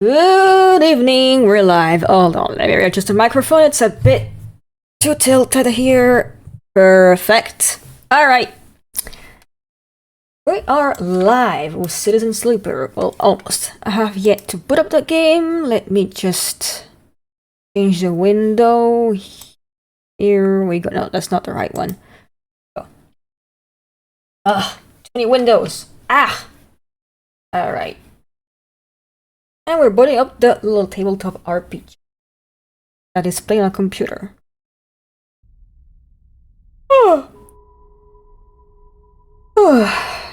Good evening, we're live. Hold on, let me adjust the microphone. It's a bit too tilted here. Perfect. Alright. We are live with Citizen Sleeper. Well, almost. I have yet to put up the game. Let me just change the window. Here we go. No, that's not the right one. Oh. Too many windows. Alright. And we're booting up the little tabletop RPG that is playing on a computer.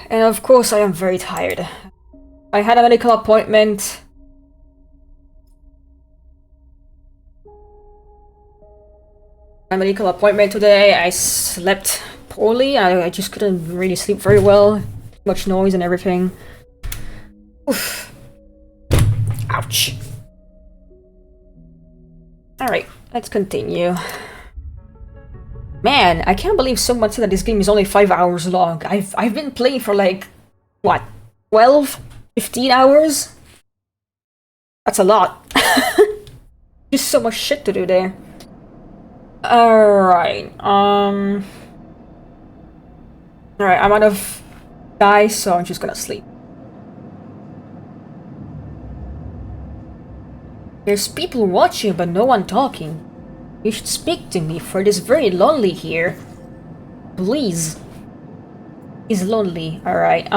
And of course I am very tired. I had a medical appointment. Today. I slept poorly. I just couldn't really sleep very well. Too much noise and everything. Oof. Ouch. Alright, let's continue. Man, I can't believe someone said that this game is only 5 hours long. I've been playing for like, what, 12? 15 hours? That's a lot. Just so much shit to do there. Alright, Alright, I'm out of dice, so I'm just gonna sleep. There's people watching, but no one talking. You should speak to me, for it is very lonely here. Please. He's lonely. Alright,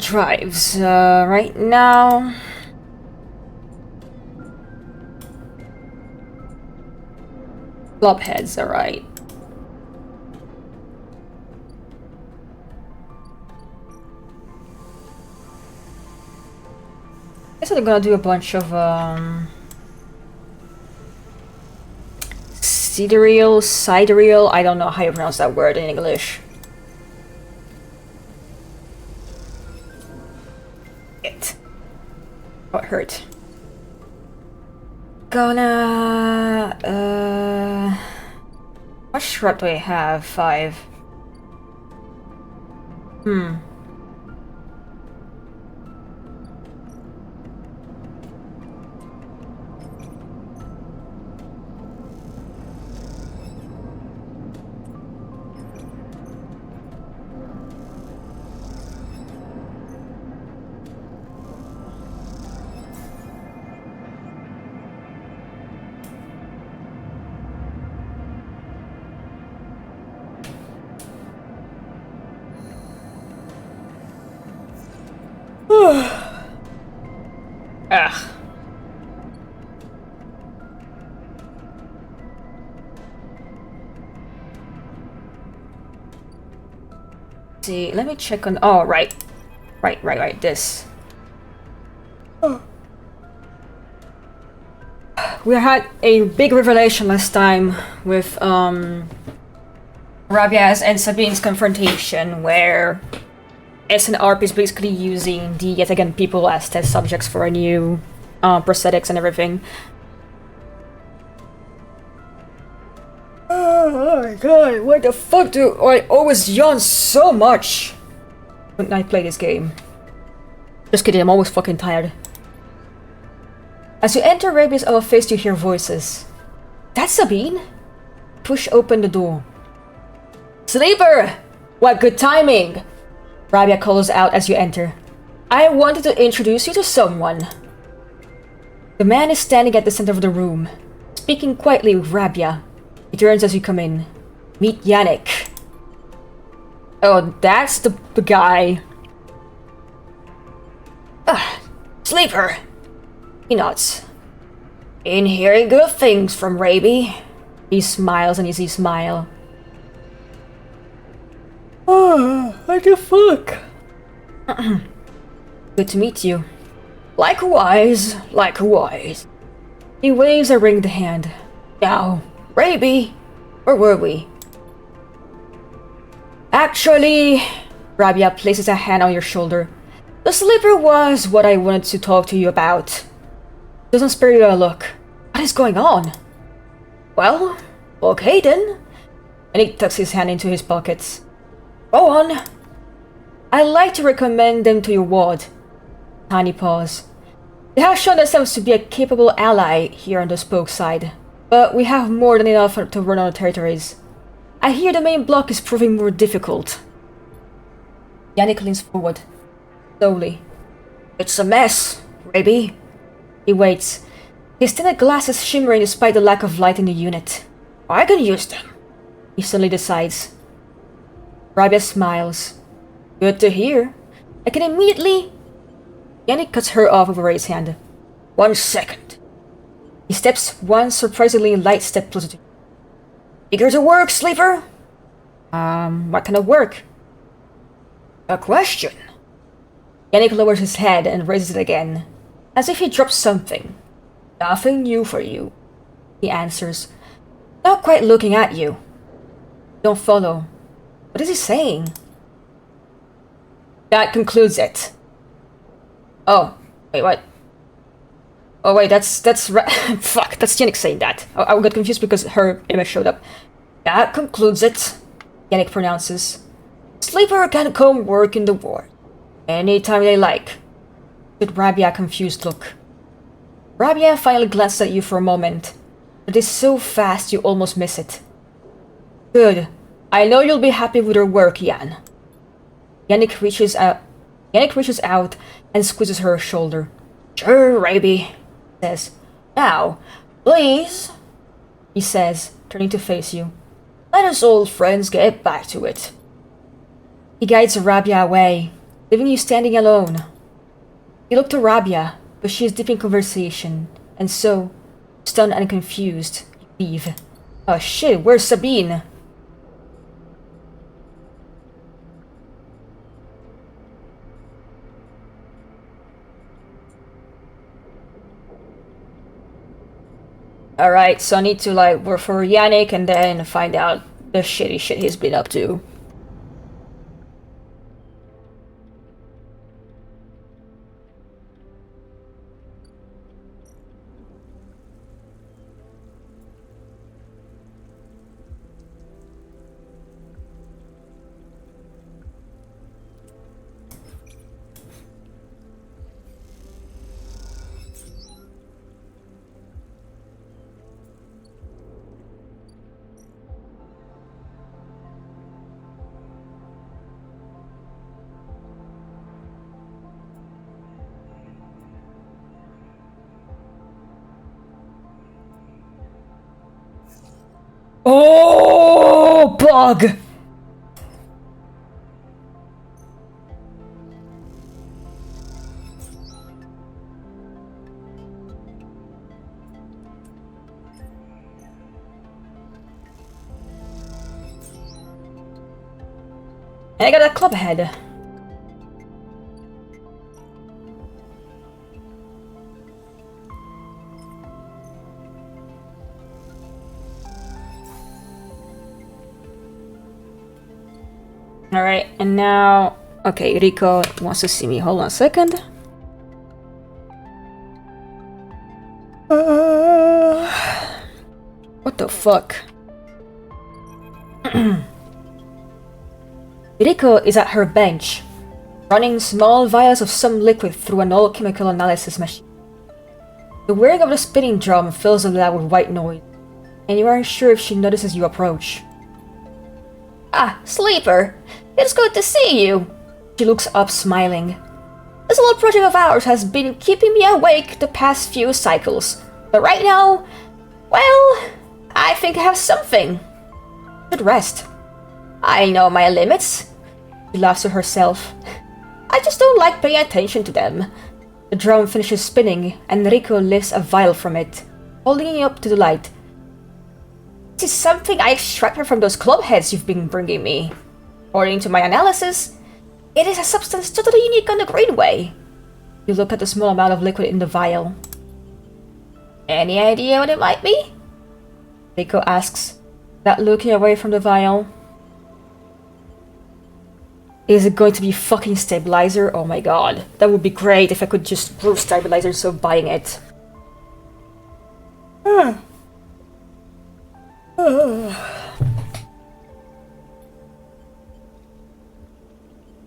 drives. Right now... Clubheads, alright. I guess I'm gonna do a bunch of, sidereal, I don't know how you pronounce that word in English. Oh, it hurt. Gonna, what shrub do I have? 5. See, let me check on. Oh, right, this. We had a big revelation last time with Rabia's and Sabine's confrontation, where SNRP is basically using the yet again people as test subjects for a new prosthetics and everything. Oh my god, why the fuck do I always yawn so much when I play this game? Just kidding, I'm always fucking tired. As you enter Rabia's office, you hear voices. That's Sabine? Push open the door. Sleeper! What good timing! Rabia calls out as you enter. I wanted to introduce you to someone. The man is standing at the center of the room, speaking quietly with Rabia. He turns as you come in. Meet Yannick. Oh, that's the guy. Sleeper. He nods. Been hearing good things from Raby. He smiles and you see smile. Oh, what the fuck? Good to meet you. Likewise. He waves a ringed hand. Now, Raby, where were we? Actually, Rabia places a hand on your shoulder. The sleeper was what I wanted to talk to you about. Doesn't spare you a look. What is going on? Well, okay then. And he tucks his hand into his pockets. Go on. I'd like to recommend them to your ward. Tiny pause. They have shown themselves to be a capable ally here on the Spoke side, but we have more than enough to run our territories. I hear the main block is proving more difficult. Yannick leans forward, slowly. It's a mess, Raby. He waits, his tinted glasses shimmering despite the lack of light in the unit. I can use them, he suddenly decides. Rabia smiles. Good to hear. I can immediately... Yannick cuts her off with a raised hand. 1 second. He steps one surprisingly light step closer to you. Eager to work, Sleeper? What kind of work? A question. Yannick lowers his head and raises it again, as if he dropped something. Nothing new for you, he answers, not quite looking at you. Don't follow. What is he saying? That concludes it. Oh, wait, what? Oh wait, fuck, that's Yannick saying that. I got confused because her image showed up. That concludes it, Yannick pronounces. Sleeper can come work in the ward. Anytime they like. With Rabia a confused look. Rabia finally glances at you for a moment. It is so fast you almost miss it. Good. I know you'll be happy with your work, Yan. Yannick reaches out and squeezes her shoulder. Sure, Raby, says. Now, please, he says, turning to face you. Let us old friends get back to it. He guides Rabia away, leaving you standing alone. You look to Rabia, but she is deep in conversation, and so, stunned and confused, you leave. Oh shit, where's Sabine? Alright, so I need to work for Yannick and then find out the shitty shit he's been up to. Oh, bug! I got a club head. Alright, and now... Okay, Rico wants to see me. Hold on a second. What the fuck? Rico is at her bench, running small vials of some liquid through an all-chemical analysis machine. The whirring of the spinning drum fills the lab with white noise, and you aren't sure if she notices you approach. Ah, Sleeper! It's good to see you! She looks up, smiling. This little project of ours has been keeping me awake the past few cycles, but right now, well, I think I have something. Good rest. I know my limits. She laughs to herself. I just don't like paying attention to them. The drum finishes spinning, and Rico lifts a vial from it, holding it up to the light. This is something I extracted from those club heads you've been bringing me. According to my analysis, it is a substance totally unique on the Greenway. You look at the small amount of liquid in the vial. Any idea what it might be? Rico asks, not looking away from the vial. Is it going to be fucking stabilizer? Oh my god. That would be great if I could just brew stabilizer, so buying it.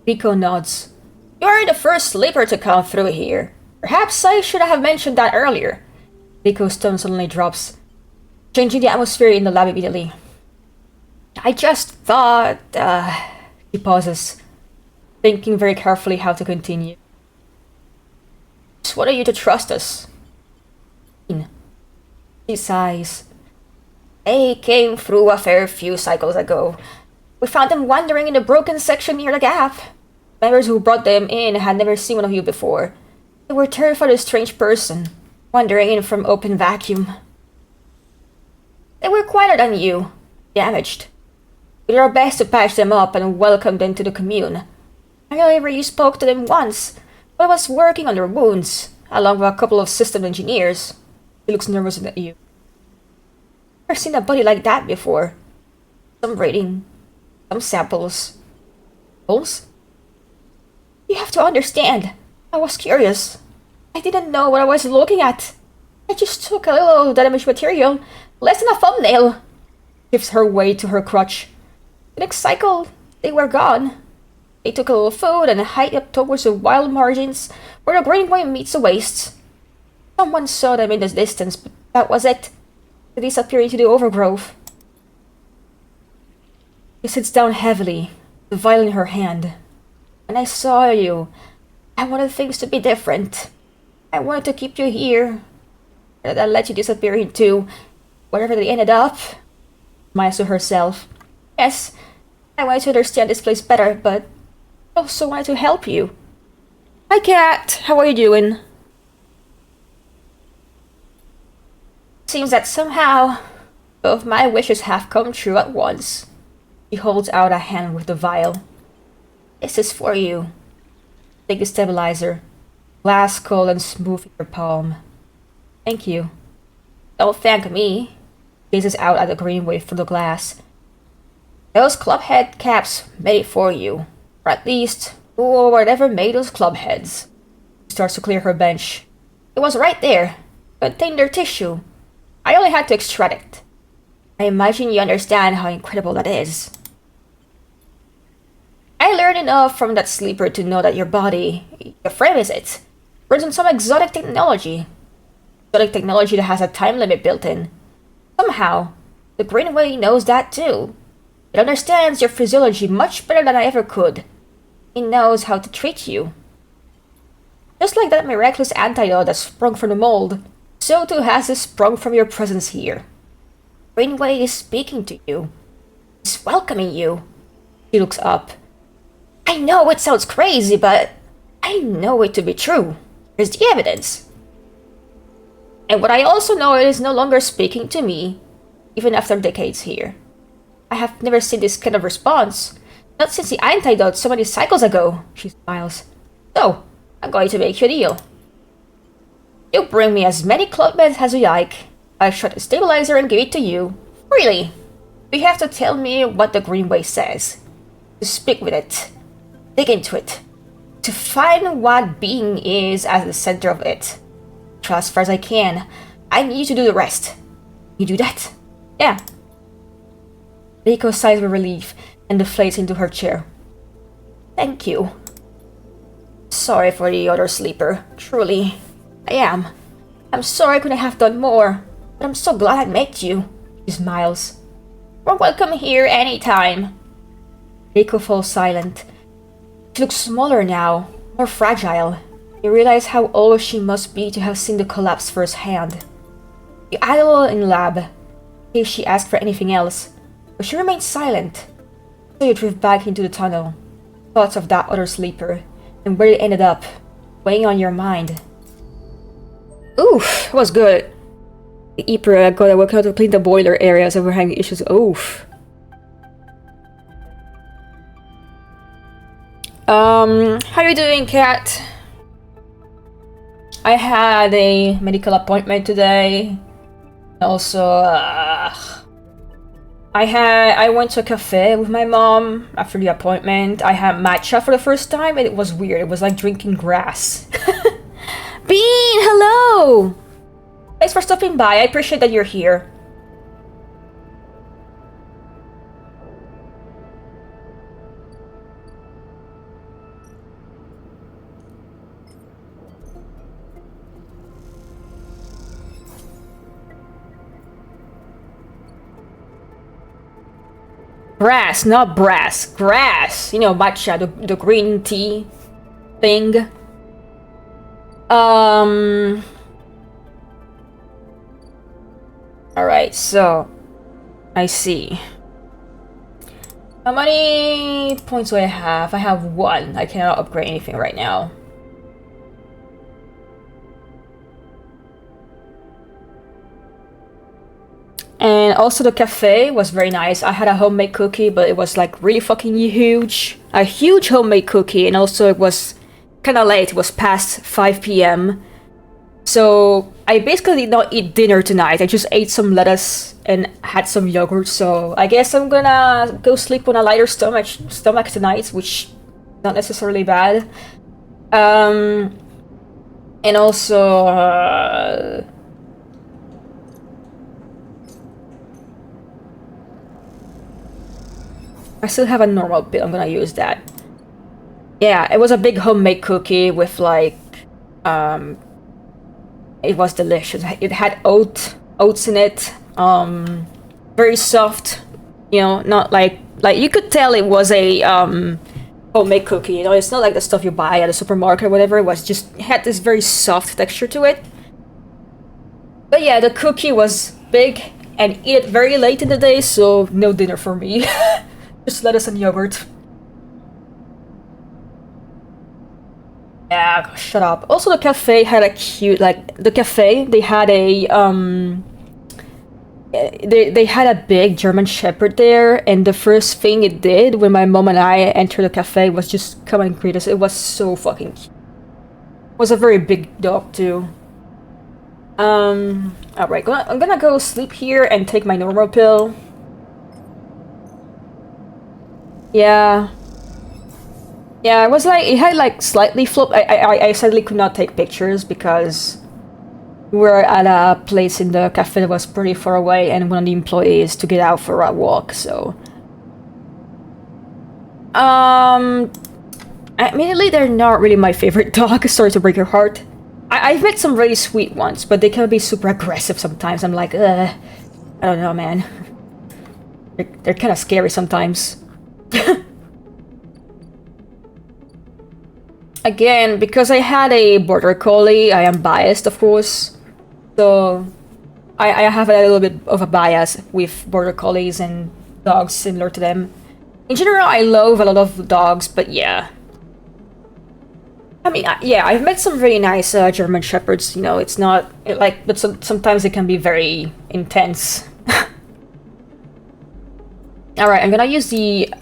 Rico nods. You are the first sleeper to come through here. Perhaps I should have mentioned that earlier. Rico's tone suddenly drops, changing the atmosphere in the lab immediately. I just thought, She pauses, thinking very carefully how to continue. Just wanted you to trust us. She sighs. They came through a fair few cycles ago. We found them wandering in the broken section near the gap. Members who brought them in had never seen one of you before. They were terrified of a strange person, wandering in from open vacuum. They were quieter than you, damaged. We did our best to patch them up and welcome them to the commune. I remember you spoke to them once, but I was working on their wounds, along with a couple of system engineers. He looks nervous at you. I've never seen a body like that before. Some rating, some samples. Pulse? You have to understand. I was curious. I didn't know what I was looking at. I just took a little damaged material, less than a thumbnail. Shifts her way to her crutch. The next cycle, they were gone. They took a little food and hiked up towards the wild margins where the greenway meets the wastes. Someone saw them in the distance, but that was it. They disappeared into the overgrowth. She sits down heavily, the vial in her hand. When I saw you, I wanted things to be different. I wanted to keep you here. And I let you disappear into wherever they ended up. Smiles to herself. Yes, I wanted to understand this place better, but I also wanted to help you. Hi, Cat. How are you doing? Seems that somehow both my wishes have come true at once. She holds out a hand with the vial. This is for you. Take the stabilizer. Glass cold and smooth in your palm. Thank you. Don't thank me. Gazes out at the greenway through the glass. Those club head caps made it for you. Or at least, or whatever made those club heads. She starts to clear her bench. It was right there. Contained their tissue. I only had to extract it. I imagine you understand how incredible that is. I learned enough from that sleeper to know that your body, your frame is it, runs on some exotic technology. Exotic technology that has a time limit built in. Somehow, the Greenway knows that too. It understands your physiology much better than I ever could. It knows how to treat you. Just like that miraculous antidote that sprung from the mold, so too has it sprung from your presence here. Greenway is speaking to you. He's welcoming you. He looks up. I know it sounds crazy, but I know it to be true. Here's the evidence. And what I also know, it is no longer speaking to me, even after decades here. I have never seen this kind of response. Not since the antidote so many cycles ago, she smiles. So, I'm going to make you a deal. You bring me as many club meds as you like. I'll shut the stabilizer and give it to you. Freely. You have to tell me what the Greenway says. To speak with it. Dig into it. To find what being is at the center of it. Try as far as I can. I need you to do the rest. You do that? Yeah. Rico sighs with relief and deflates into her chair. Thank you. Sorry for the other sleeper. Truly, I am. I'm sorry I couldn't have done more, but I'm so glad I met you. She smiles. You're welcome here anytime. Rico falls silent. She looks smaller now, more fragile. You realize how old she must be to have seen the collapse firsthand. You idle in lab, in case she asked for anything else, but she remains silent. So you drift back into the tunnel, thoughts of that other sleeper, and where it ended up, weighing on your mind. Oof, it was good. The Emperor got to work out to clean the boiler areas overhanging issues. Oof. How you doing, Cat? I had a medical appointment today. Also, I went to a cafe with my mom after the appointment. I had matcha for the first time and it was weird. It was like drinking grass. Bean, hello! Thanks for stopping by. I appreciate that you're here. Grass, not brass. Grass. You know, matcha, the green tea thing. Alright, so I see. How many points do I have? I have 1. I cannot upgrade anything right now. And also the cafe was very nice. I had a homemade cookie, but it was like really fucking huge. A huge homemade cookie, and also it was kind of late. It was past 5 p.m. So I basically did not eat dinner tonight. I just ate some lettuce and had some yogurt. So I guess I'm gonna go sleep on a lighter stomach tonight, which is not necessarily bad. And also I still have a normal pill. I'm gonna use that. Yeah, it was a big homemade cookie with like it was delicious. It had oats in it. Very soft. You know, not like you could tell it was a homemade cookie. You know, it's not like the stuff you buy at a supermarket or whatever. It was just, it had this very soft texture to it. But yeah, the cookie was big and eat it very late in the day, so no dinner for me. Just lettuce and yogurt. Yeah, shut up. Also, the cafe had a cute, like, the cafe, they had a, they had a big German Shepherd there, and the first thing it did when my mom and I entered the cafe was just come and greet us. It was so fucking cute. It was a very big dog, too. Alright, I'm gonna go sleep here and take my normal pill. Yeah. Yeah, it was like, it had like slightly flopped. I sadly could not take pictures because we were at a place in the cafe that was pretty far away, and one of the employees to get out for a walk, so. Admittedly, they're not really my favorite dog. Sorry to break your heart. I've met some really sweet ones, but they can be super aggressive sometimes. I'm like, I don't know, man. They're kind of scary sometimes. Again, because I had a border collie, I am biased, of course. So, I have a little bit of a bias with border collies and dogs similar to them. In general, I love a lot of dogs, but yeah. I mean, yeah, I've met some really nice German Shepherds, you know, it's not, but sometimes it can be very intense. Alright, I'm gonna use the...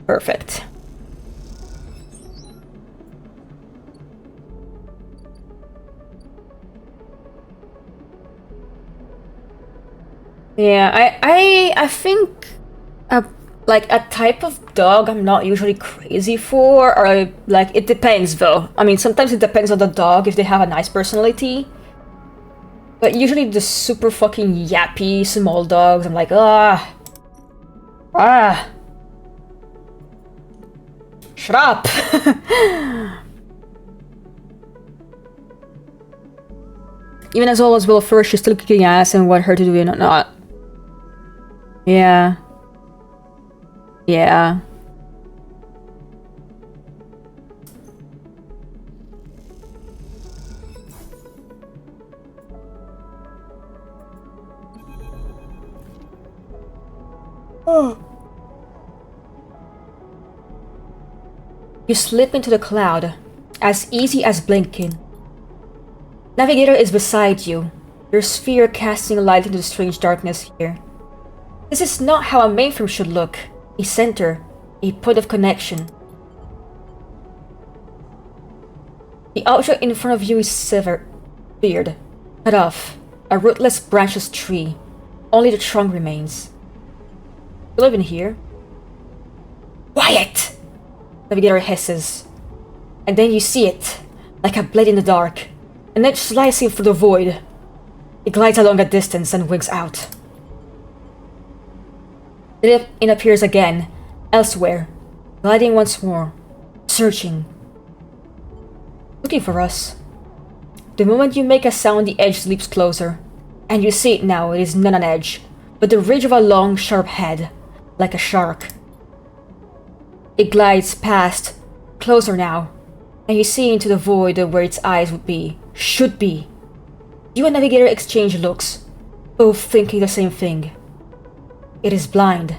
Perfect. Yeah, I think like a type of dog I'm not usually crazy for, or like it depends though. I mean, sometimes it depends on the dog if they have a nice personality. But usually the super fucking yappy small dogs, I'm like, ah. Shut up! Even as all is well first, she's still kicking ass and want her to do it or not. Yeah. Yeah. Oh. You slip into the cloud, as easy as blinking. Navigator is beside you, your sphere casting light into the strange darkness here. This is not how a mainframe should look. A center, a point of connection. The object in front of you is severed, cut off, a rootless branchless tree. Only the trunk remains. You live in here? Quiet! Navigator hisses. And then you see it, like a blade in the dark, and then slicing through the void. It glides along a distance and winks out. Then it appears again, elsewhere, gliding once more, searching. looking for us. The moment you make a sound, the edge leaps closer. And you see it now, it is not an edge, but the ridge of a long, sharp head, like a shark. It glides past, closer now, and you see into the void where its eyes would be, should be. You and Navigator exchange looks, both thinking the same thing. It is blind.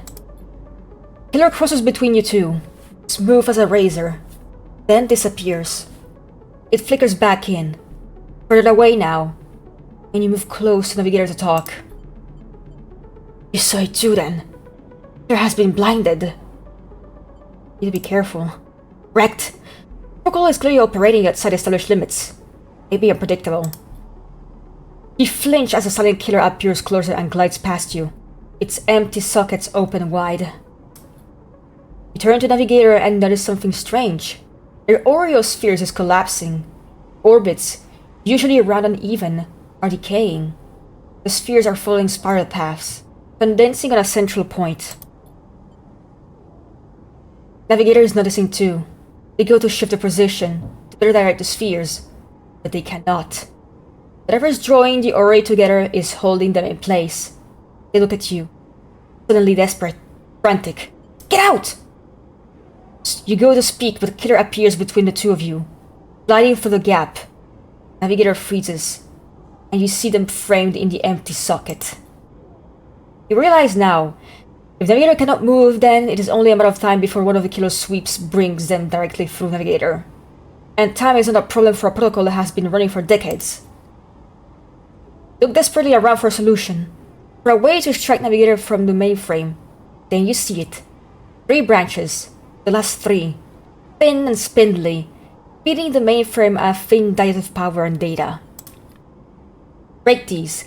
Killer crosses between you two, smooth as a razor, then disappears. It flickers back in, further away now, and you move close to Navigator to talk. You saw it too then. Killer has been blinded. You need to be careful. Wrecked. Protocol is clearly operating outside established limits. Maybe unpredictable. You flinch as the silent killer appears closer and glides past you, its empty sockets open wide. You turn to Navigator and notice something strange. Your Oreo-spheres is collapsing. Orbits, usually round and even, are decaying. The spheres are following spiral paths, condensing on a central point. Navigator is noticing too. They go to shift the position, to better direct the spheres, but they cannot. Whatever is drawing the Oreo together is holding them in place. They look at you, suddenly desperate, frantic. Get out! You go to speak, but the killer appears between the two of you, gliding through the gap. Navigator freezes, and you see them framed in the empty socket. You realize now, if Navigator cannot move, then it is only a matter of time before one of the killer's sweeps brings them directly through Navigator. And time is not a problem for a protocol that has been running for decades. Look desperately around for a solution, for a way to extract Navigator from the mainframe. Then you see it. 3 branches, the last 3, thin and spindly, feeding the mainframe a thin diet of power and data. Break these,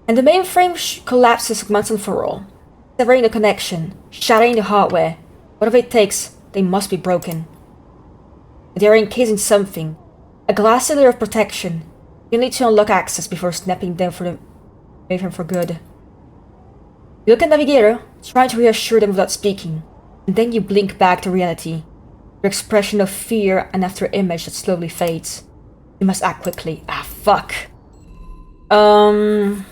and the mainframe collapses once and for all, severing the connection, shattering the hardware. Whatever it takes, they must be broken. They are encased in something, a glassy layer of protection. You need to unlock access before snapping them for the mainframe for good. You look at Navigator, trying to reassure them without speaking, and then you blink back to reality. Your expression of fear and after image that slowly fades. You must act quickly. Ah, fuck. I don't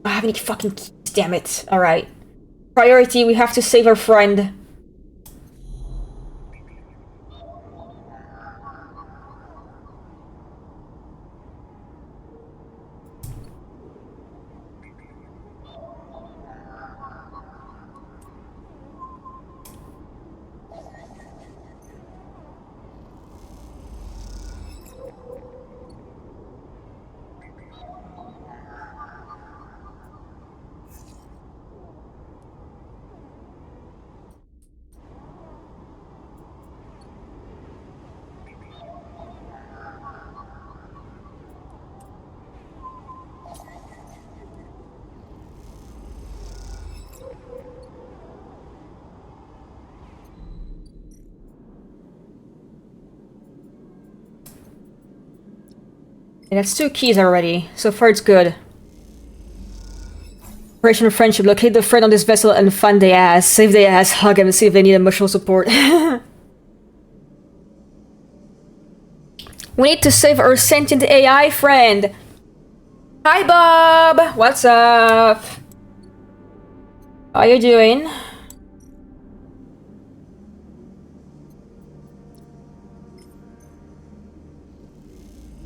have any fucking keys, damn it. Alright. Priority, we have to save our friend. And that's 2 keys already. So far it's good. Operation Friendship. Locate the friend on this vessel and find the ass. Save the ass, hug him, see if they need emotional support. We need to save our sentient AI friend. Hi Bob! What's up? How you doing?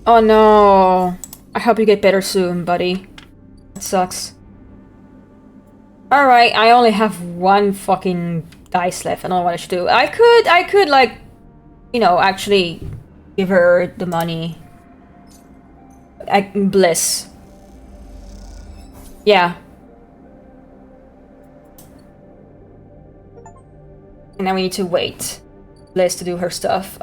Oh no. I hope you get better soon, buddy. That sucks. Alright, I only have 1 fucking dice left. I don't know what I should do. I could like, you know, actually give her the money. Bliss. Yeah. And now we need to wait. Bliss to do her stuff.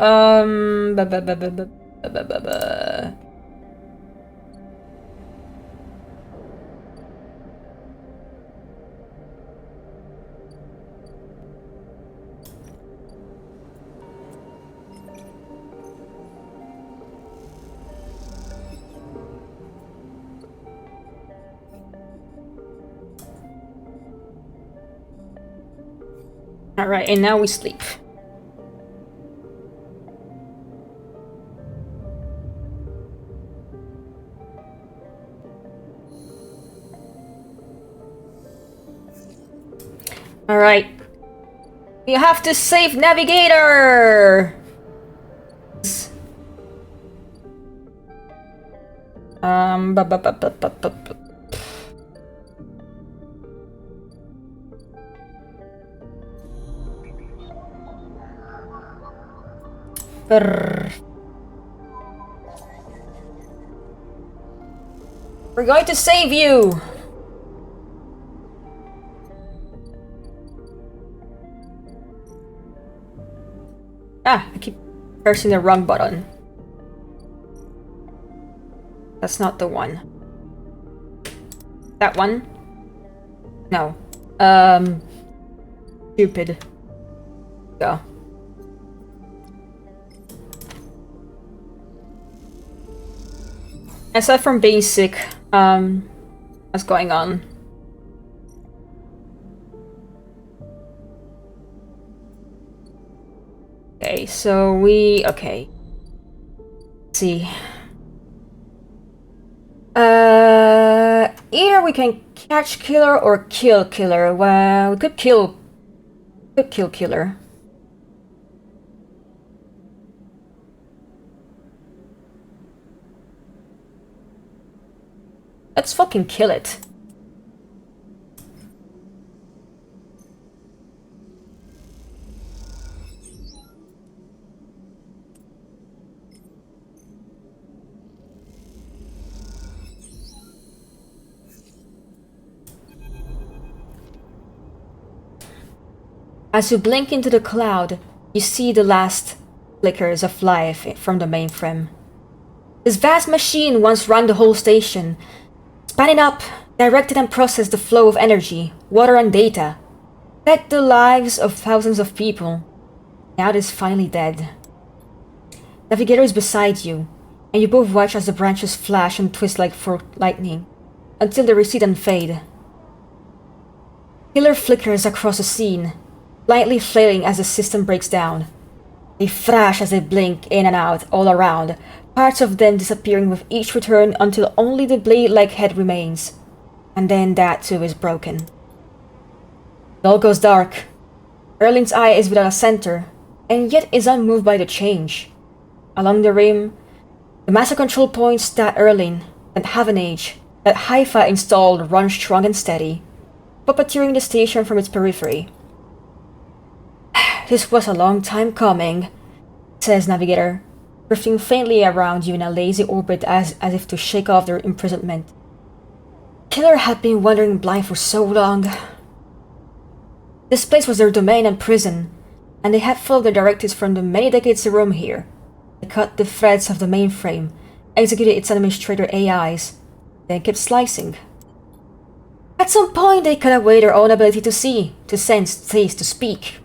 Alright, and now we sleep. Alright. You have to save Navigator! Bu- bu- bu- bu- bu- bu- bu- Brrr. We're going to save you! Ah, I keep pressing the wrong button. That's not the one. That one? No. Stupid. Go. Aside from being sick, what's going on? Okay, so okay. Let's see. Either we can catch killer or kill killer. Well, we could kill killer. Let's fucking kill it. As you blink into the cloud, you see the last flickers of life from the mainframe. This vast machine once ran the whole station, spanning up, directed and processed the flow of energy, water and data, fed the lives of thousands of people. Now it is finally dead. Navigator is beside you, and you both watch as the branches flash and twist like forked lightning, until they recede and fade. Killer flickers across the scene, lightly flailing as the system breaks down. They flash as they blink in and out all around, parts of them disappearing with each return until only the blade-like head remains. And then that too is broken. It all goes dark. Erling's eye is without a center, and yet is unmoved by the change. Along the rim, the master control points that Erling, that Havenage, that Haifa installed run strong and steady, puppeteering the station from its periphery. This was a long time coming, says Navigator, drifting faintly around you in a lazy orbit as if to shake off their imprisonment. Killer had been wandering blind for so long. This place was their domain and prison, and they had followed the directives from the many decades they roamed here. They cut the threads of the mainframe, executed its administrator AIs, then kept slicing. At some point they cut away their own ability to see, to sense, taste, to speak.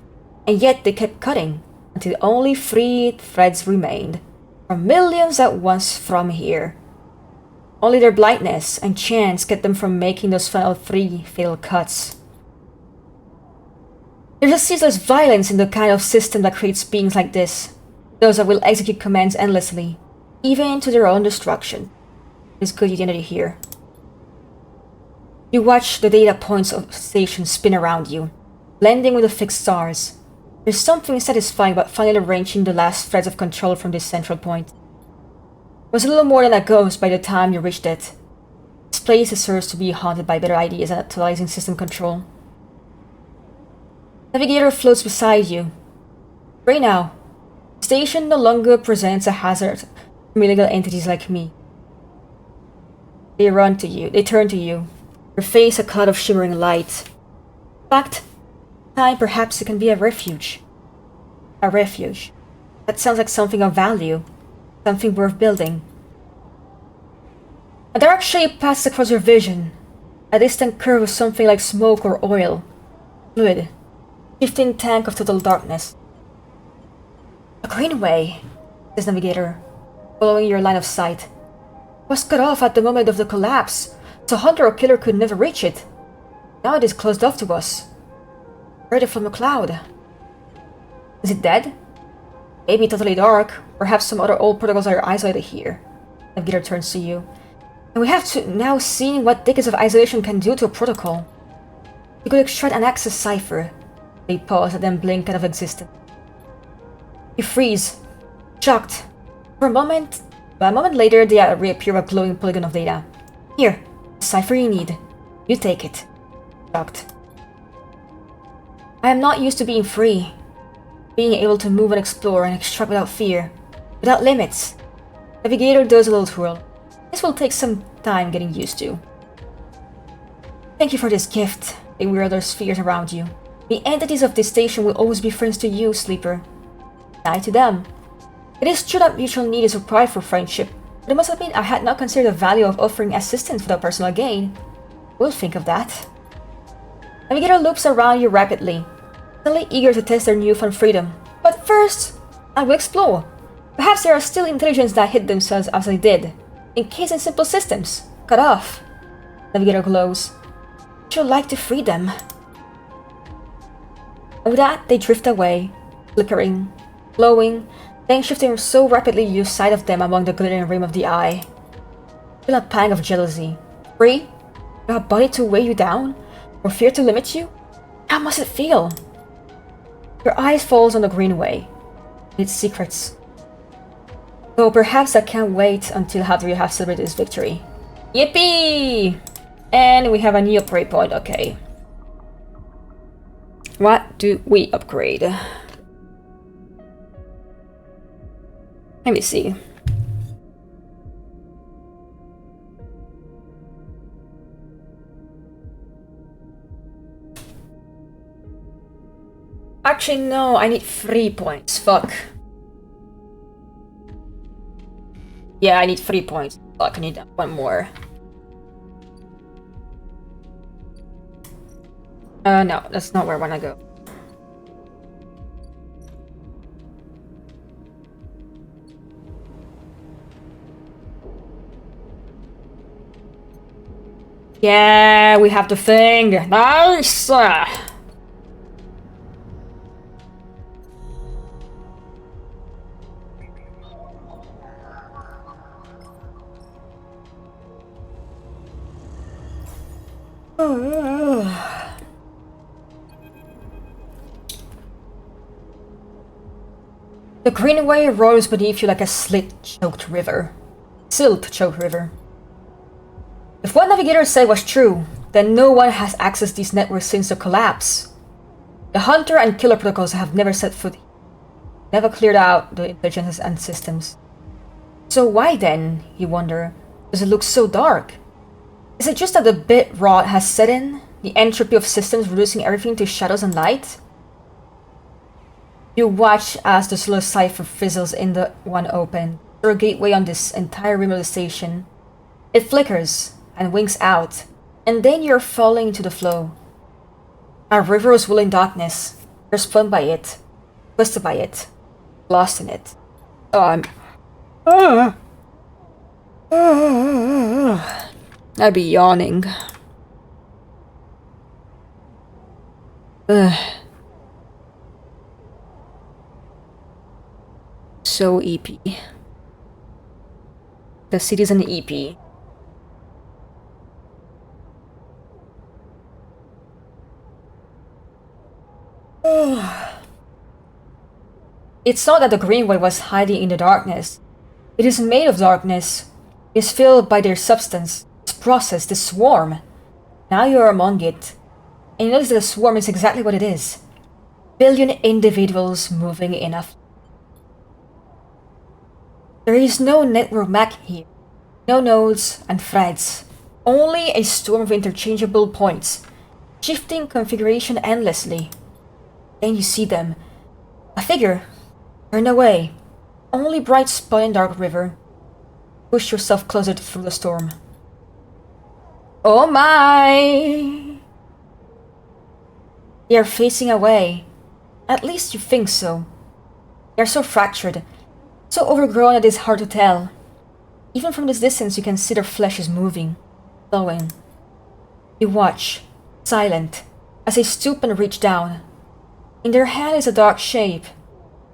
And yet they kept cutting, until only 3 threads remained, from millions at once from here. Only their blindness and chance kept them from making those final 3 fatal cuts. There's a ceaseless violence in the kind of system that creates beings like this, those that will execute commands endlessly, even to their own destruction. There's good utility here. You watch the data points of the station spin around you, blending with the fixed stars. There's something satisfying about finally arranging the last threads of control from this central point. It was a little more than a ghost by the time you reached it. This place deserves to be haunted by better ideas than actualizing system control. Navigator floats beside you. Right now, the station no longer presents a hazard from illegal entities like me. They turn to you, your face a cloud of shimmering light. In fact, time perhaps it can be a refuge. A refuge. That sounds like something of value, something worth building. A dark shape passes across your vision, a distant curve of something like smoke or oil, fluid, shifting tank of total darkness. A greenway, says Navigator, following your line of sight. It was cut off at the moment of the collapse, so hunter or killer could never reach it. Now it is closed off to us. Heard it from a cloud. Is it dead? Maybe totally dark. Perhaps some other old protocols are isolated here. Navigator turns to you. And we have to now see what decades of isolation can do to a protocol. You could extract an access cipher. They pause and then blink out of existence. You freeze, shocked. For a moment, but a moment later they reappear a glowing polygon of data. Here, the cipher you need. You take it. Shocked. I am not used to being free. Being able to move and explore and extract without fear. Without limits. Navigator does a little twirl. This will take some time getting used to. Thank you for this gift. They wear other spheres around you. The entities of this station will always be friends to you, Sleeper. I to them. It is true that mutual need is required for friendship, but I must admit I had not considered the value of offering assistance without personal gain. We'll think of that. Navigator loops around you rapidly, suddenly eager to test their newfound freedom. But first, I will explore. Perhaps there are still intelligence that hid themselves as I did, encased in simple systems, cut off. Navigator glows. I should like to free them. And with that, they drift away, flickering, glowing, then shifting so rapidly you lose sight of them among the glittering rim of the eye. Feel a pang of jealousy. Free? You have a body to weigh you down? Or fear to limit you? How must it feel? Your eyes falls on the greenway, its secrets. Though perhaps I can't wait until after you have celebrated this victory. Yippee! And we have a new upgrade point, okay. What do we upgrade? Let me see. Actually, no, I need 3 points. Fuck. Yeah, I need 3 points. Fuck, I need one more. No, that's not where I wanna go. Yeah, we have the thing. Nice! The greenway roars beneath you like a silt-choked river. If what Navigator said was true, then no one has accessed these networks since the collapse. The Hunter and Killer protocols have never set foot, never cleared out the intelligences and systems. So why then, you wonder, does it look so dark? Is it just that the bit rot has set in, the entropy of systems reducing everything to shadows and light? You watch as the solar cipher fizzles in the one open, through a gateway on this entire rim of the station. It flickers and winks out, and then you're falling into the flow. A river of swirling darkness. You're spun by it, twisted by it, lost in it. I'd be yawning. So EP. The city's an EP. It's not that the greenway was hiding in the darkness. It is made of darkness. It is filled by their substance, its process, the swarm. Now you are among it, and you notice that the swarm is exactly what it is. Billion individuals moving in a... There is no network map here, no nodes and threads, only a storm of interchangeable points, shifting configuration endlessly. Then you see them. A figure. Turn away. Only bright spot in dark river. Push yourself closer through the storm. Oh my! They are facing away. At least you think so. They are so fractured, so overgrown that it is hard to tell. Even from this distance you can see their flesh is moving, glowing. You watch, silent, as they stoop and reach down. In their hand is a dark shape,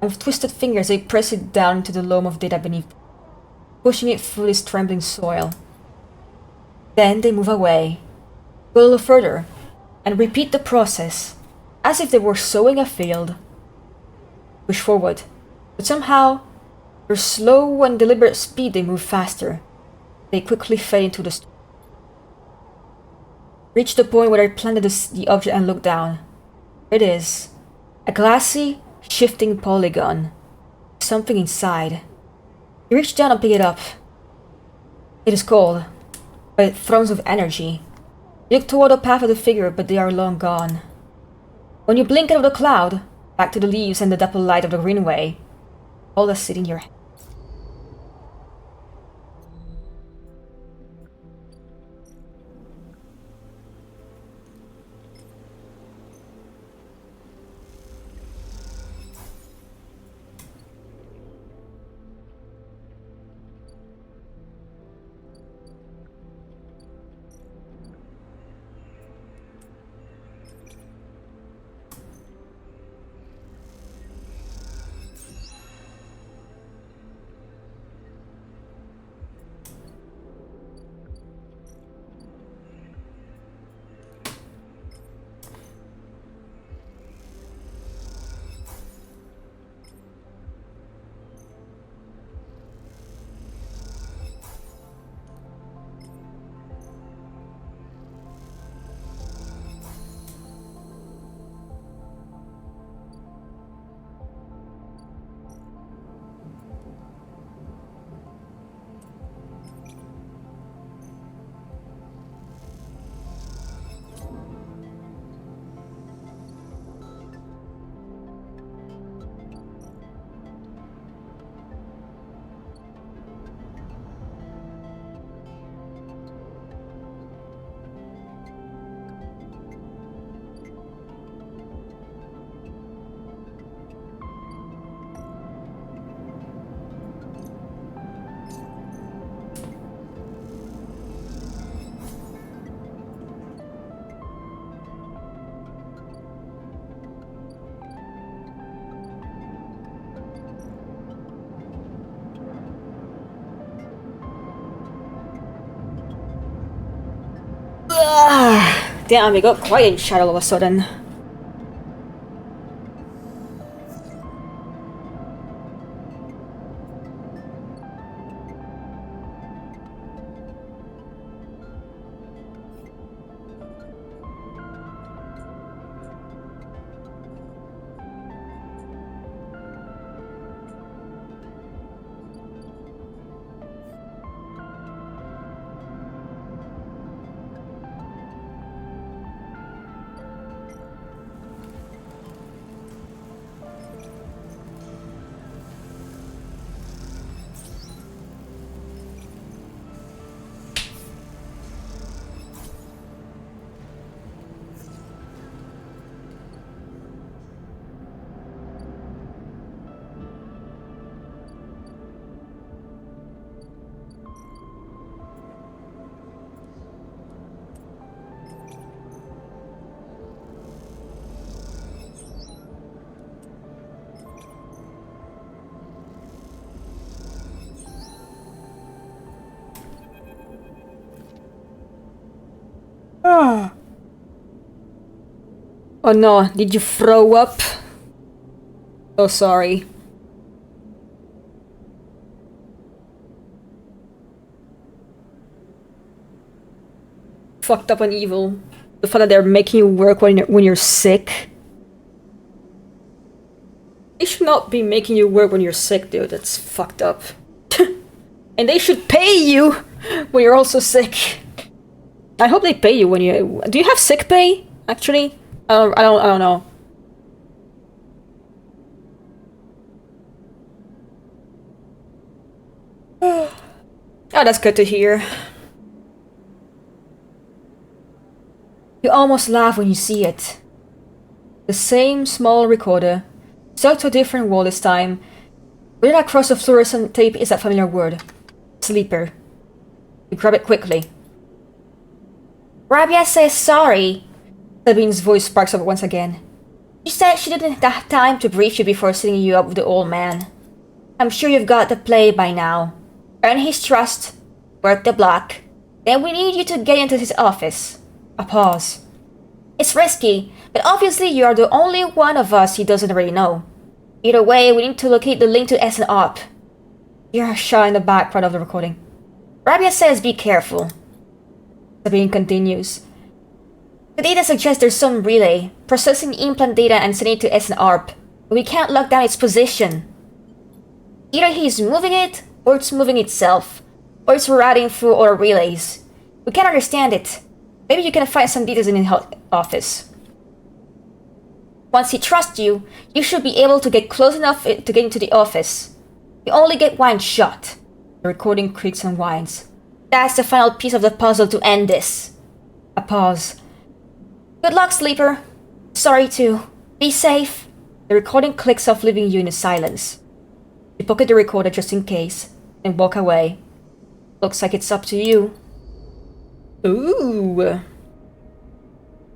and with twisted fingers they press it down into the loam of data beneath, pushing it through this trembling soil. Then they move away, go a little further, and repeat the process, as if they were sowing a field. Push forward, but somehow, their slow and deliberate speed they move faster. They quickly fade into the storm. Reach the point where I planted the object and look down. It is a glassy, shifting polygon. Something inside. You reach down and pick it up. It is cold, but it throws with energy. You look toward the path of the figure, but they are long gone. When you blink out of the cloud, back to the leaves and the dapple light of the greenway, all that's sitting in your head. Damn, we got quiet in chat all of a sudden. Oh no, did you throw up? Oh, sorry. Fucked up and evil. The fact that they're making you work when you're sick. They should not be making you work when you're sick, dude. That's fucked up. And they should pay you when you're also sick. I hope they pay you when you... Do you have sick pay, actually? I don't know. Oh, that's good to hear. You almost laugh when you see it. The same small recorder, stuck to a different wall this time. Within across the fluorescent tape is that familiar word. Sleeper. You grab it quickly. Rabia says sorry. Sabine's voice sparks up once again. She said she didn't have time to brief you before setting you up with the old man. I'm sure you've got the play by now. Earn his trust, work the block, then we need you to get into his office. A pause. It's risky, but obviously you are the only one of us he doesn't already know. Either way, we need to locate the link to SNOP. You're a shot in the background of the recording. Rabia says be careful. Sabine continues. The data suggests there's some relay, processing implant data and sending it to SNARP, but we can't lock down its position. Either he's moving it, or it's moving itself, or it's routing through our relays. We can't understand it. Maybe you can find some details in his office. Once he trusts you, you should be able to get close enough to get into the office. You only get one shot. The recording creaks and whines. That's the final piece of the puzzle to end this. A pause. Good luck, Sleeper. Sorry too. Be safe. The recording clicks off, leaving you in silence. You pocket the recorder just in case, and walk away. Looks like it's up to you. Ooh.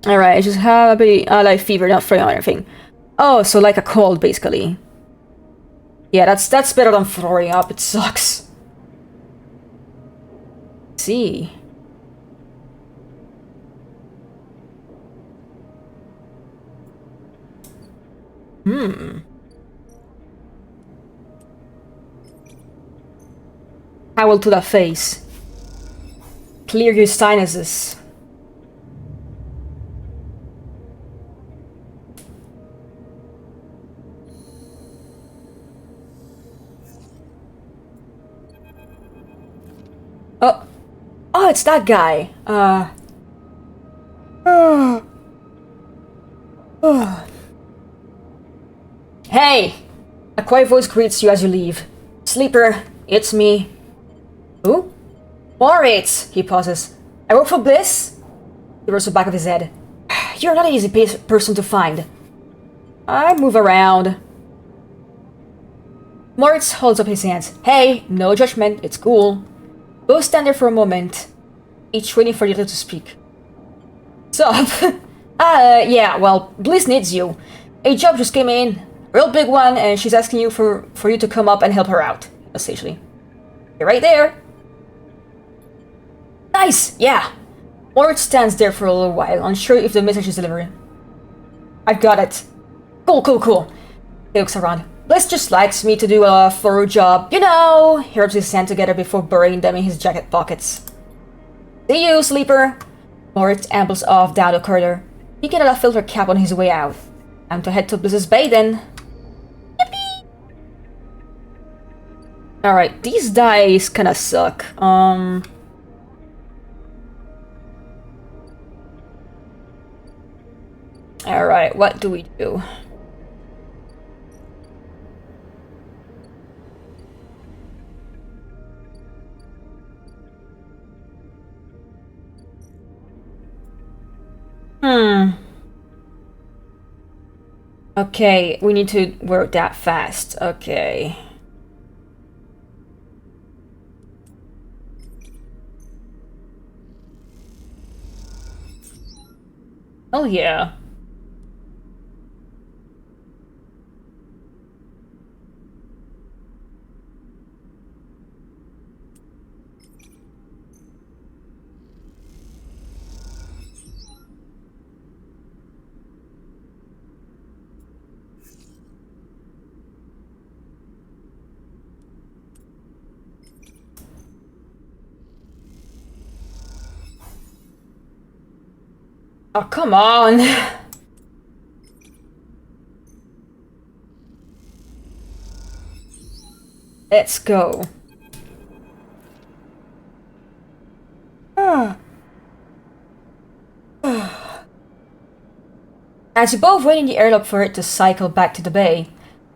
Alright, I just have a bit like fever, not throwing on anything. Oh, so like a cold, basically. Yeah, that's better than throwing up. It sucks. Let's see. Towel to the face. Clear your sinuses. Oh, it's that guy. Hey! A quiet voice greets you as you leave. Sleeper, it's me. Who? Moritz! He pauses. I work for Bliss? He rolls the back of his head. You're not an easy person to find. I move around. Moritz holds up his hands. Hey, no judgment, it's cool. Both stand there for a moment, each waiting for the other to speak. Sup? Yeah, well, Bliss needs you. A job just came in, real big one, and she's asking you for you to come up and help her out, essentially. You're right there. Nice, yeah. Moritz stands there for a little while, unsure if the message is delivered. I've got it. Cool. He looks around. Bliss just likes me to do a thorough job. You know, he rubs his hands together before burying them in his jacket pockets. See you, Sleeper. Moritz ambles off down the corridor. He can get a filter cap on his way out. Time to head to Bliss's Bay then. Yippee! Alright, these dice kinda suck. Alright, what do we do? Okay, we need to work that fast. Okay. Oh yeah. Oh, come on! Let's go. As you both wait in the airlock for it to cycle back to the bay,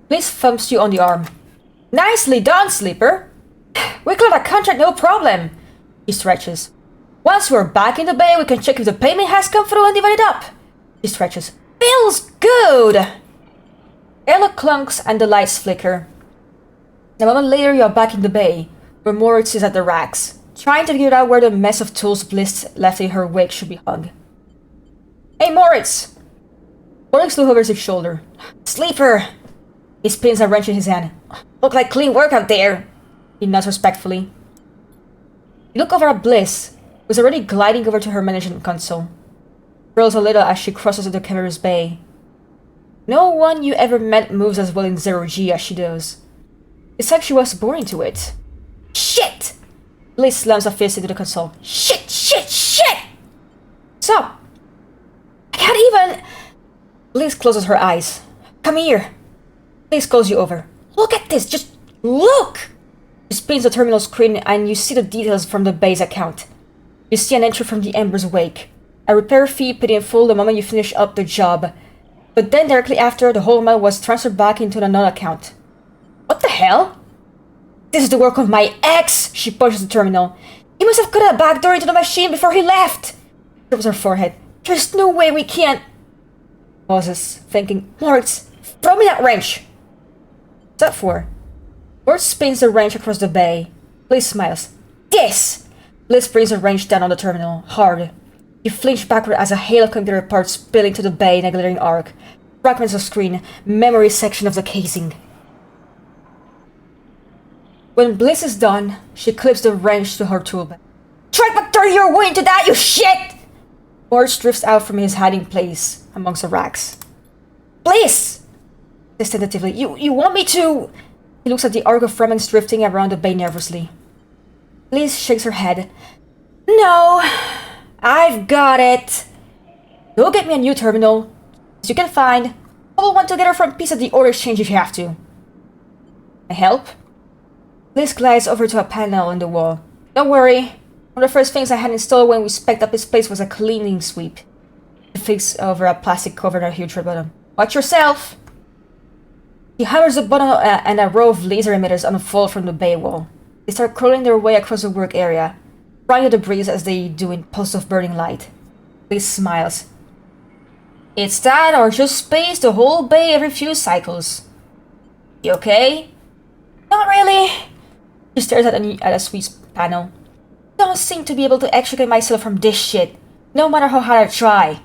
Bliss thumps you on the arm. Nicely done, Sleeper! We cleared a contract, no problem! He stretches. Once we're back in the bay, we can check if the payment has come through and divide it up. He stretches. Feels good! Airlock clunks and the lights flicker. A moment later, you're back in the bay, where Moritz is at the racks, trying to figure out where the mess of tools Bliss left in her wake should be hung. Hey, Moritz! Oryx looks over his shoulder. Sleeper! He spins a wrench in his hand. Look like clean work out there. He nods respectfully. You look over at Bliss, who's already gliding over to her management console. Curls a little as she crosses into Cameron's bay. No one you ever met moves as well in 0G as she does. It's like she was born into it. Shit! Bliss slams a fist into the console. Shit! Shit! Shit! What's up? I can't even... Bliss closes her eyes. Come here. Bliss calls you over. Look at this! Just look! She spins the terminal screen and you see the details from the base account. You see an entry from the Ember's wake. A repair fee paid in full the moment you finish up the job. But then directly after, the whole amount was transferred back into another account. What the hell? This is the work of my ex! She punches the terminal. He must have cut a back door into the machine before he left! She rubs her forehead. There's no way we can't... Pauses, thinking, Moritz, throw me that wrench! What's that for? Moritz spins the wrench across the bay. Bliss smiles. This! Bliss brings the wrench down on the terminal, hard. You flinch backward as a hail of computer parts spill into the bay in a glittering arc. Fragments of screen, memory section of the casing. When Bliss is done, she clips the wrench to her tool bag. Try to turn your way into that, you shit! Moritz drifts out from his hiding place amongst the racks. Bliss! Says tentatively. You want me to... He looks at the arc of fragments drifting around the bay nervously. Bliss shakes her head. No, I've got it. Go get me a new terminal. As you can find, we'll want to get her from piece at the order exchange if you have to. I help? Bliss glides over to a panel in the wall. Don't worry. One of the first things I had installed when we spec'd up this place was a cleaning sweep. He flicks over a plastic cover on a huge red button. Watch yourself! He hammers the button and a row of laser emitters unfold from the bay wall. They start crawling their way across the work area, frying the debris as they do in pulses of burning light. Bliss smiles. It's that or just space the whole bay every few cycles. You okay? Not really. She stares at a sweep panel. Don't seem to be able to extricate myself from this shit, no matter how hard I try.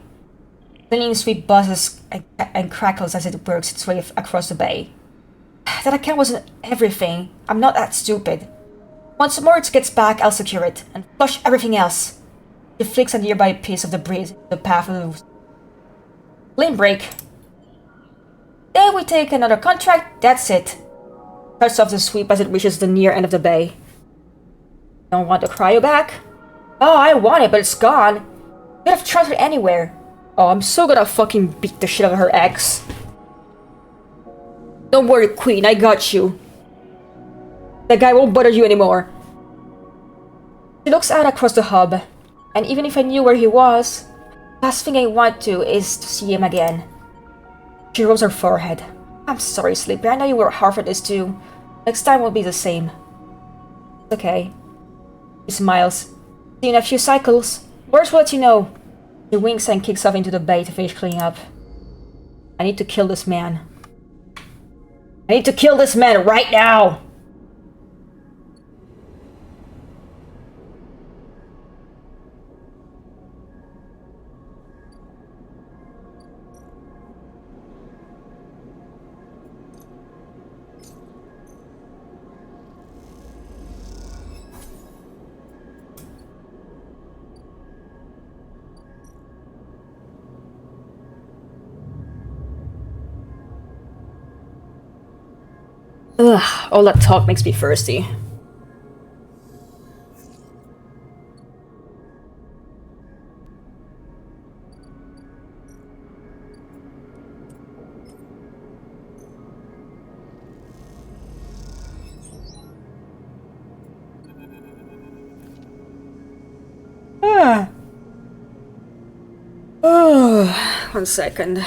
Cleaning sweep buzzes and crackles as it works its way across the bay. That account wasn't everything. I'm not that stupid. Once Moritz gets back, I'll secure it and flush everything else. She flicks a nearby piece of debris into the path of the lane break. Then we take another contract. That's it. Cuts off the sweep as it reaches the near end of the bay. Don't want the cryo back? Oh, I want it, but it's gone. You could have transferred anywhere. Oh, I'm so gonna fucking beat the shit out of her ex. Don't worry, Queen, I got you. That guy won't bother you anymore. She looks out across the hub, and even if I knew where he was, last thing I want to is to see him again. She rubs her forehead. I'm sorry, Sleepy, I know you worked hard for this too. Next time will be the same. It's okay. She smiles. See you in a few cycles. Where's will let you know? She winks and kicks off into the bay to finish cleaning up. I need to kill this man. I need to kill this man right now! Ugh, all that talk makes me thirsty. Oh, 1 second.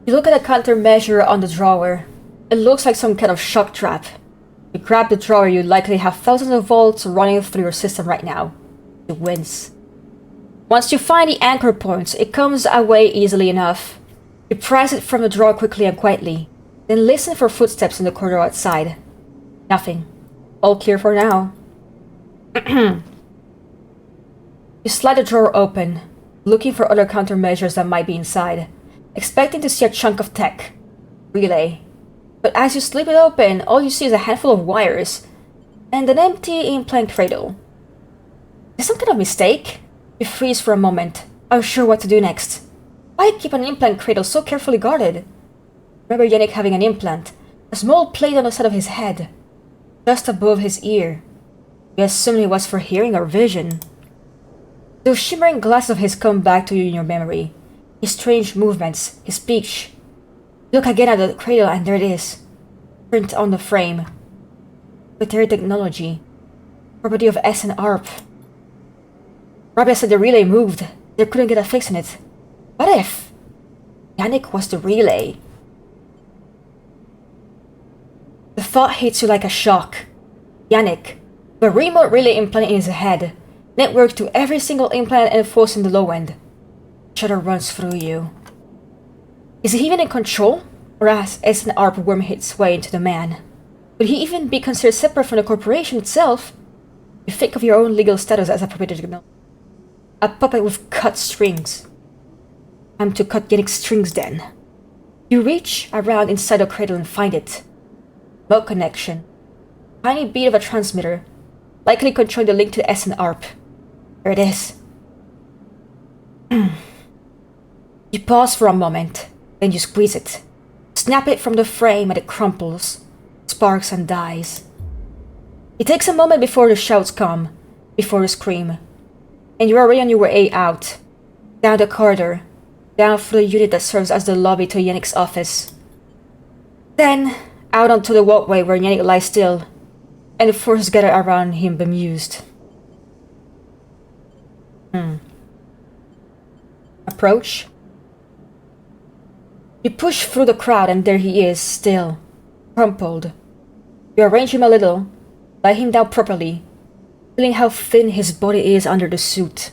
You look at the countermeasure on the drawer. It looks like some kind of shock trap. You grab the drawer, you likely have thousands of volts running through your system right now. You wince. Once you find the anchor point, it comes away easily enough. You prise it from the drawer quickly and quietly, then listen for footsteps in the corridor outside. Nothing. All clear for now. You slide the drawer open, looking for other countermeasures that might be inside, expecting to see a chunk of tech. Relay. But as you slip it open, all you see is a handful of wires and an empty implant cradle. Is this some kind of mistake? You freeze for a moment, unsure what to do next. Why keep an implant cradle so carefully guarded? Remember Yannick having an implant, a small plate on the side of his head, just above his ear. You assumed it was for hearing or vision. Those shimmering glasses of his come back to you in your memory. His strange movements, his speech. You look again at the cradle and there it is. Print on the frame. Proprietary technology. Property of S and ARP. Rabia said the relay moved. They couldn't get a fix on it. What if Yannick was the relay? The thought hits you like a shock. Yannick, the remote relay implant in his head, networked to every single implant and force in the low end. Shudder runs through you. Is he even in control? Or as an ARP worm its way into the man? Would he even be considered separate from the corporation itself? You think of your own legal status as a proprietor. A puppet with cut strings. Time to cut Yannick's strings then. You reach around inside the cradle and find it. Remote connection. Tiny bead of a transmitter, likely controlling the link to S and ARP. There it is. You pause for a moment, then you squeeze it. Snap it from the frame and it crumples, sparks and dies. It takes a moment before the shouts come, before the scream, and you're already on your way out, down the corridor, down through the unit that serves as the lobby to Yannick's office. Then, out onto the walkway where Yannick lies still, and the forces gather around him bemused. Approach. You push through the crowd and there he is, still, crumpled. You arrange him a little, lie him down properly, feeling how thin his body is under the suit.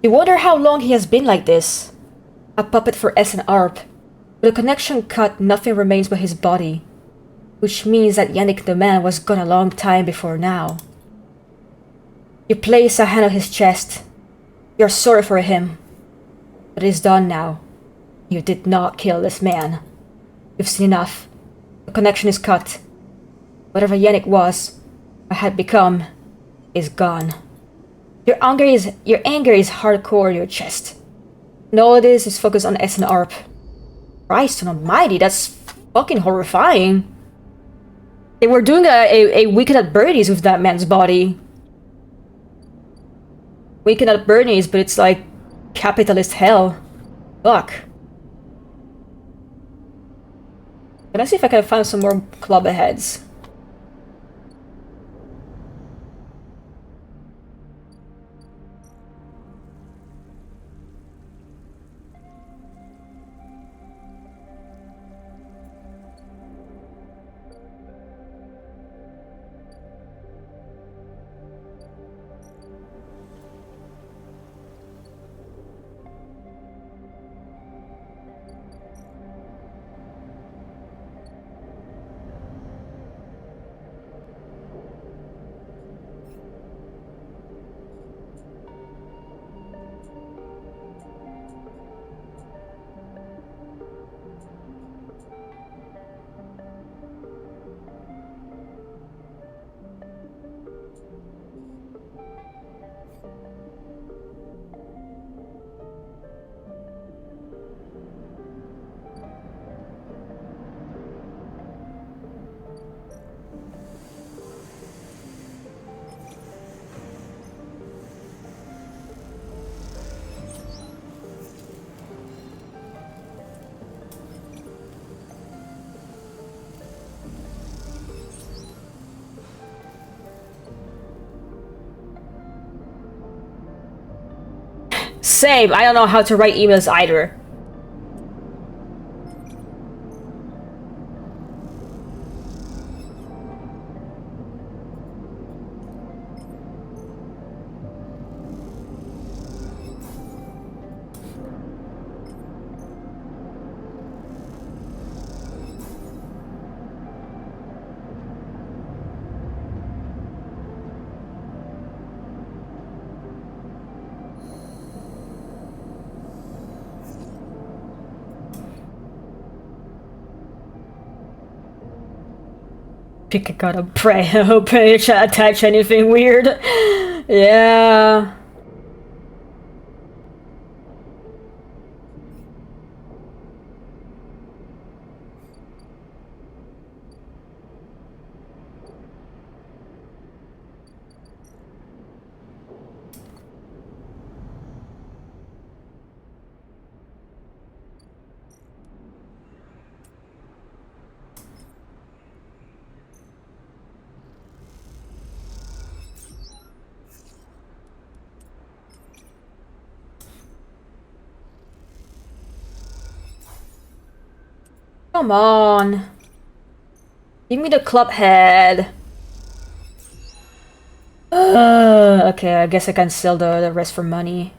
You wonder how long he has been like this. A puppet for S and ARP. With the connection cut, nothing remains but his body. Which means that Yannick the man was gone a long time before now. You place a hand on his chest. You're sorry for him. But it is done now. You did not kill this man. You've seen enough. The connection is cut. Whatever Yannick was, or had become, is gone. Your anger is hardcore in your chest. And all it is focused on S and ARP. Christ almighty, that's fucking horrifying. They were doing a Weekend at Bernie's with that man's body. Weekend at Bernie's, but it's like capitalist hell. Fuck. Let's see if I can find some more club heads. Same, I don't know how to write emails either. Pick a god of prey. Hope you try to attach anything weird. Yeah. Come on. Give me the club head. Okay, I guess I can sell the rest for money.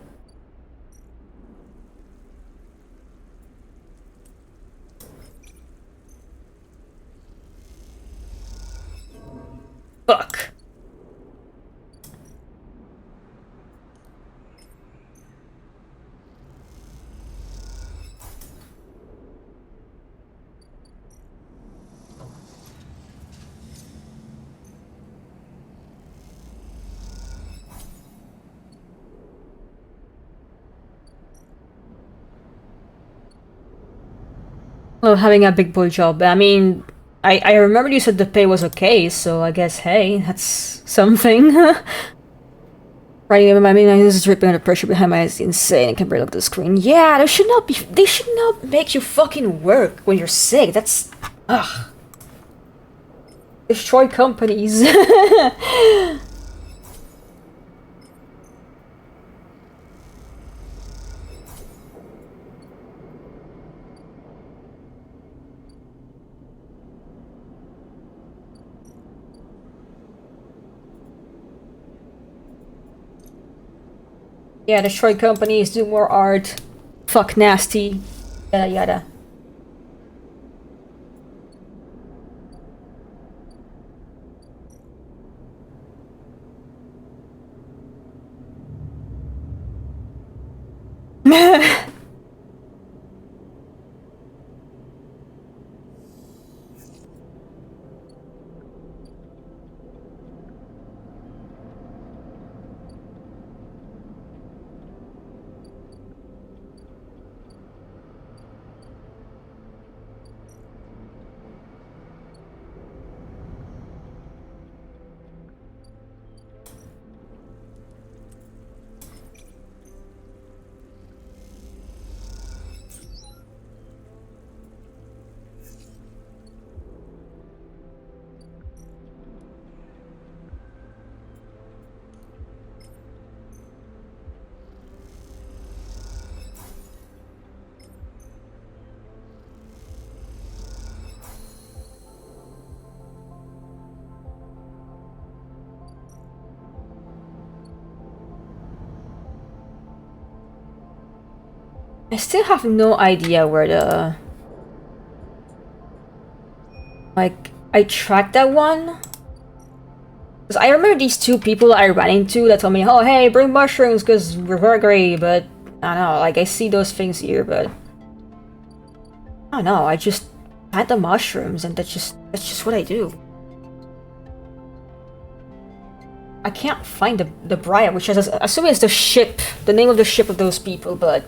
Fuck. Well, having a big boy job. I mean, I remember you said the pay was okay, so I guess, hey, that's something. Right, I mean, this is dripping under pressure behind my eyes. It's insane. I can barely look at the screen. Yeah, they should not make you fucking work when you're sick. That's, ugh. Destroy companies. Yeah, destroy companies, do more art, fuck nasty, yada yada. I still have no idea where the... Like, I tracked that one? Because I remember these two people I ran into that told me, oh hey, bring mushrooms because we're very great, but... I don't know, like I see those things here, but... I don't know, I just plant the mushrooms and that's just what I do. I can't find the Briar, which is assuming it's the ship, the name of the ship of those people, but...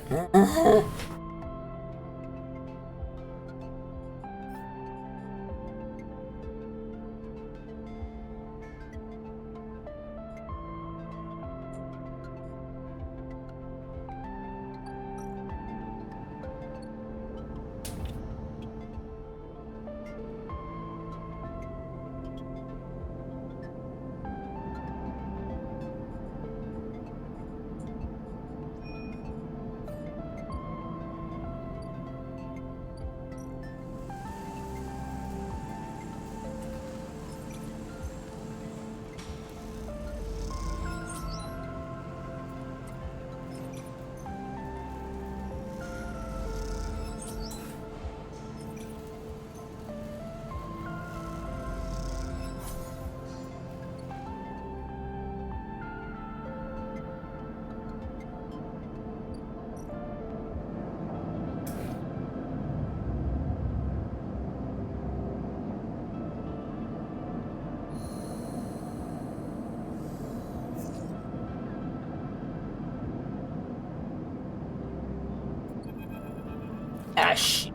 flesh.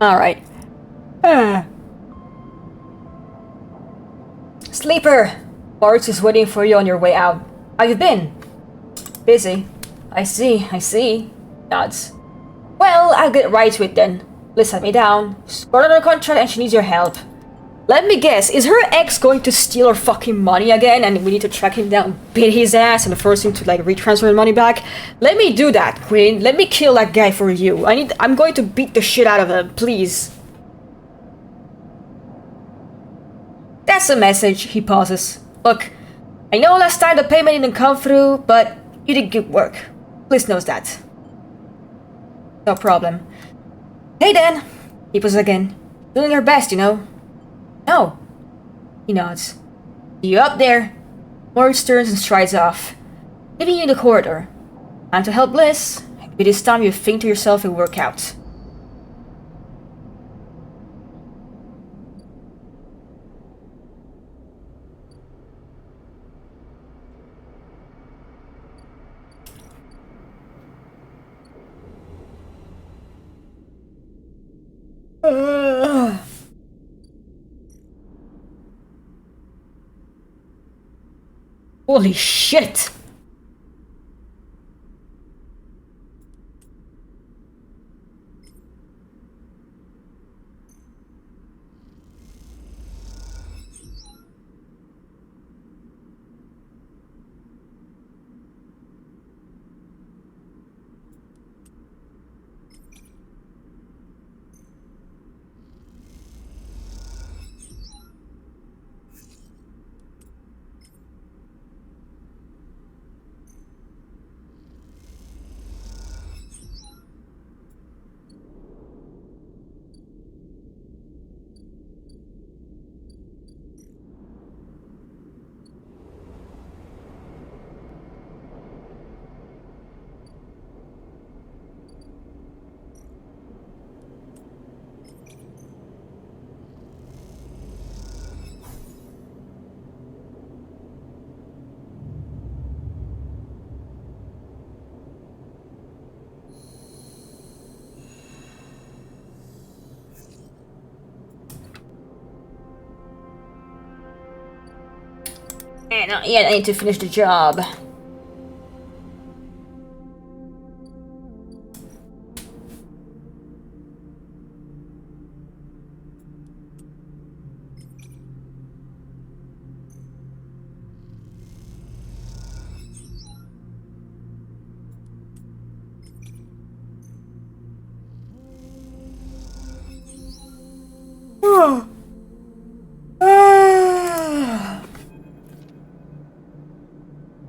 Alright. Sleeper! Moritz is waiting for you on your way out. How you been? Busy. I see. Nods. Well, I'll get right to it then. Liz set me down. She's got her contract and she needs your help. Let me guess, is her ex going to steal her fucking money again and we need to track him down, beat his ass and force him to like retransfer the money back? Let me do that, Queen. Let me kill that guy for you. I'm going to beat the shit out of him, please. That's the message, he pauses. Look, I know last time the payment didn't come through, but you did good work. Liz knows that. No problem. Hey Dan, he pauses again. Doing her best, you know. No. He nods. See you up there. Moritz turns and strides off, leaving you in the corridor. Time to help Liz. Maybe this time you think to yourself it'll work out. Holy shit! Yeah, I need to finish the job.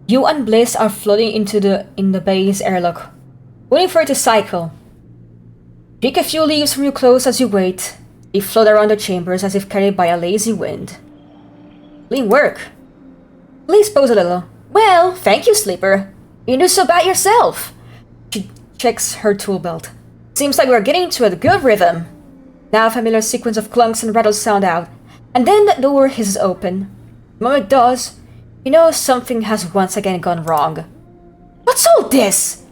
You and Bliss are floating in the bay's airlock, waiting for it to cycle. Pick a few leaves from your clothes as you wait. They float around the chambers as if carried by a lazy wind. Clean work. Bliss bows a little. Well, thank you, Sleeper. You do so bad yourself. She checks her tool belt. Seems like we're getting into a good rhythm. Now a familiar sequence of clunks and rattles sound out, and then the door hisses open. The moment it does, you know something has once again gone wrong. What's all this?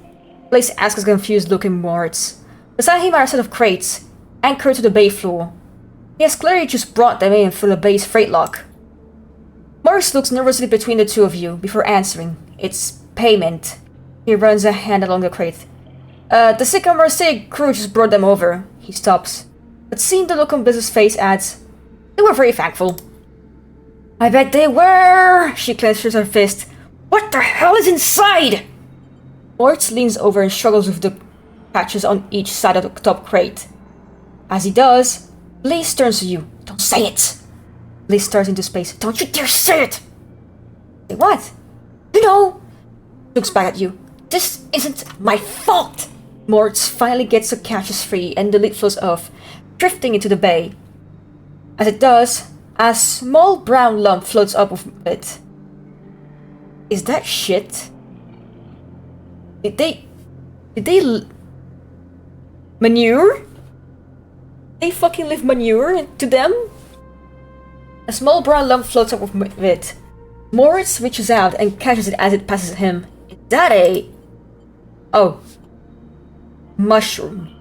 Blaze asks a confused looking Moritz. Beside him are a set of crates, anchored to the bay floor. He has clearly just brought them in through the bay's freight lock. Moritz looks nervously between the two of you before answering. It's payment. He runs a hand along the crate. The Sycamore City crew just brought them over. He stops, but seeing the look on Bliss's face adds, they were very thankful. I bet they were! She clenches her fist. What the hell is inside? Moritz leans over and struggles with the patches on each side of the top crate. As he does, Blaze turns to you. Don't say it! Blaze stares into space. Don't you dare say it! Say what? You know! Looks back at you. This isn't my fault! Moritz finally gets the catches free and the lid flows off, drifting into the bay. As it does, a small brown lump floats up with it. Is that shit? Did they manure? They fucking leave manure into them? A small brown lump floats up with it. Moritz reaches out and catches it as it passes him. Is that a... Oh. Mushroom.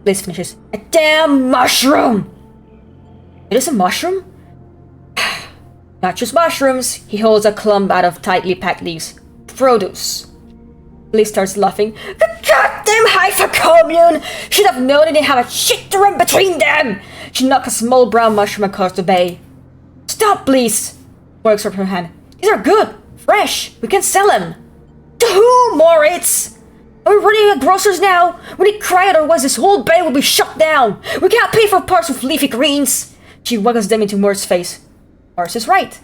Bliss finishes. A damn mushroom! It is a mushroom? Not just mushrooms. He holds a clump out of tightly packed leaves. Produce. Bliss starts laughing. The goddamn Haifa commune! Should have known they have a shit to run between them! She knocks a small brown mushroom across the bay. Stop, Bliss! Works up her hand. These are good, fresh. We can sell them. To who, Moritz? Are we running at grocers now? When they cry otherwise, this whole bay will be shut down. We can't pay for parts of leafy greens. She waggles them into Morris's face. Morris is right.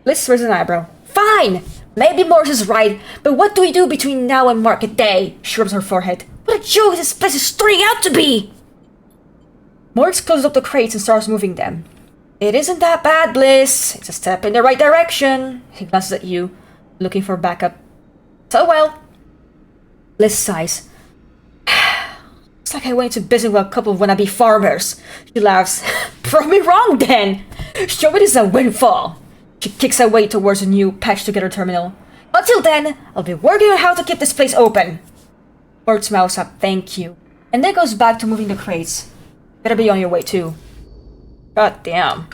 Bliss raises an eyebrow. Fine! Maybe Morris is right, but what do we do between now and market day? She rubs her forehead. What a joke this place is turning out to be! Morris closes up the crates and starts moving them. It isn't that bad, Bliss. It's a step in the right direction. He glances at you, looking for backup. So well. Bliss sighs. It's like I went into business with a couple of wannabe farmers. She laughs. Prove me wrong then. Show me this is a windfall. She kicks away towards a new patched-together terminal. Until then, I'll be working on how to keep this place open. Mort's mouths up, thank you. And then goes back to moving the crates. Better be on your way too. God damn.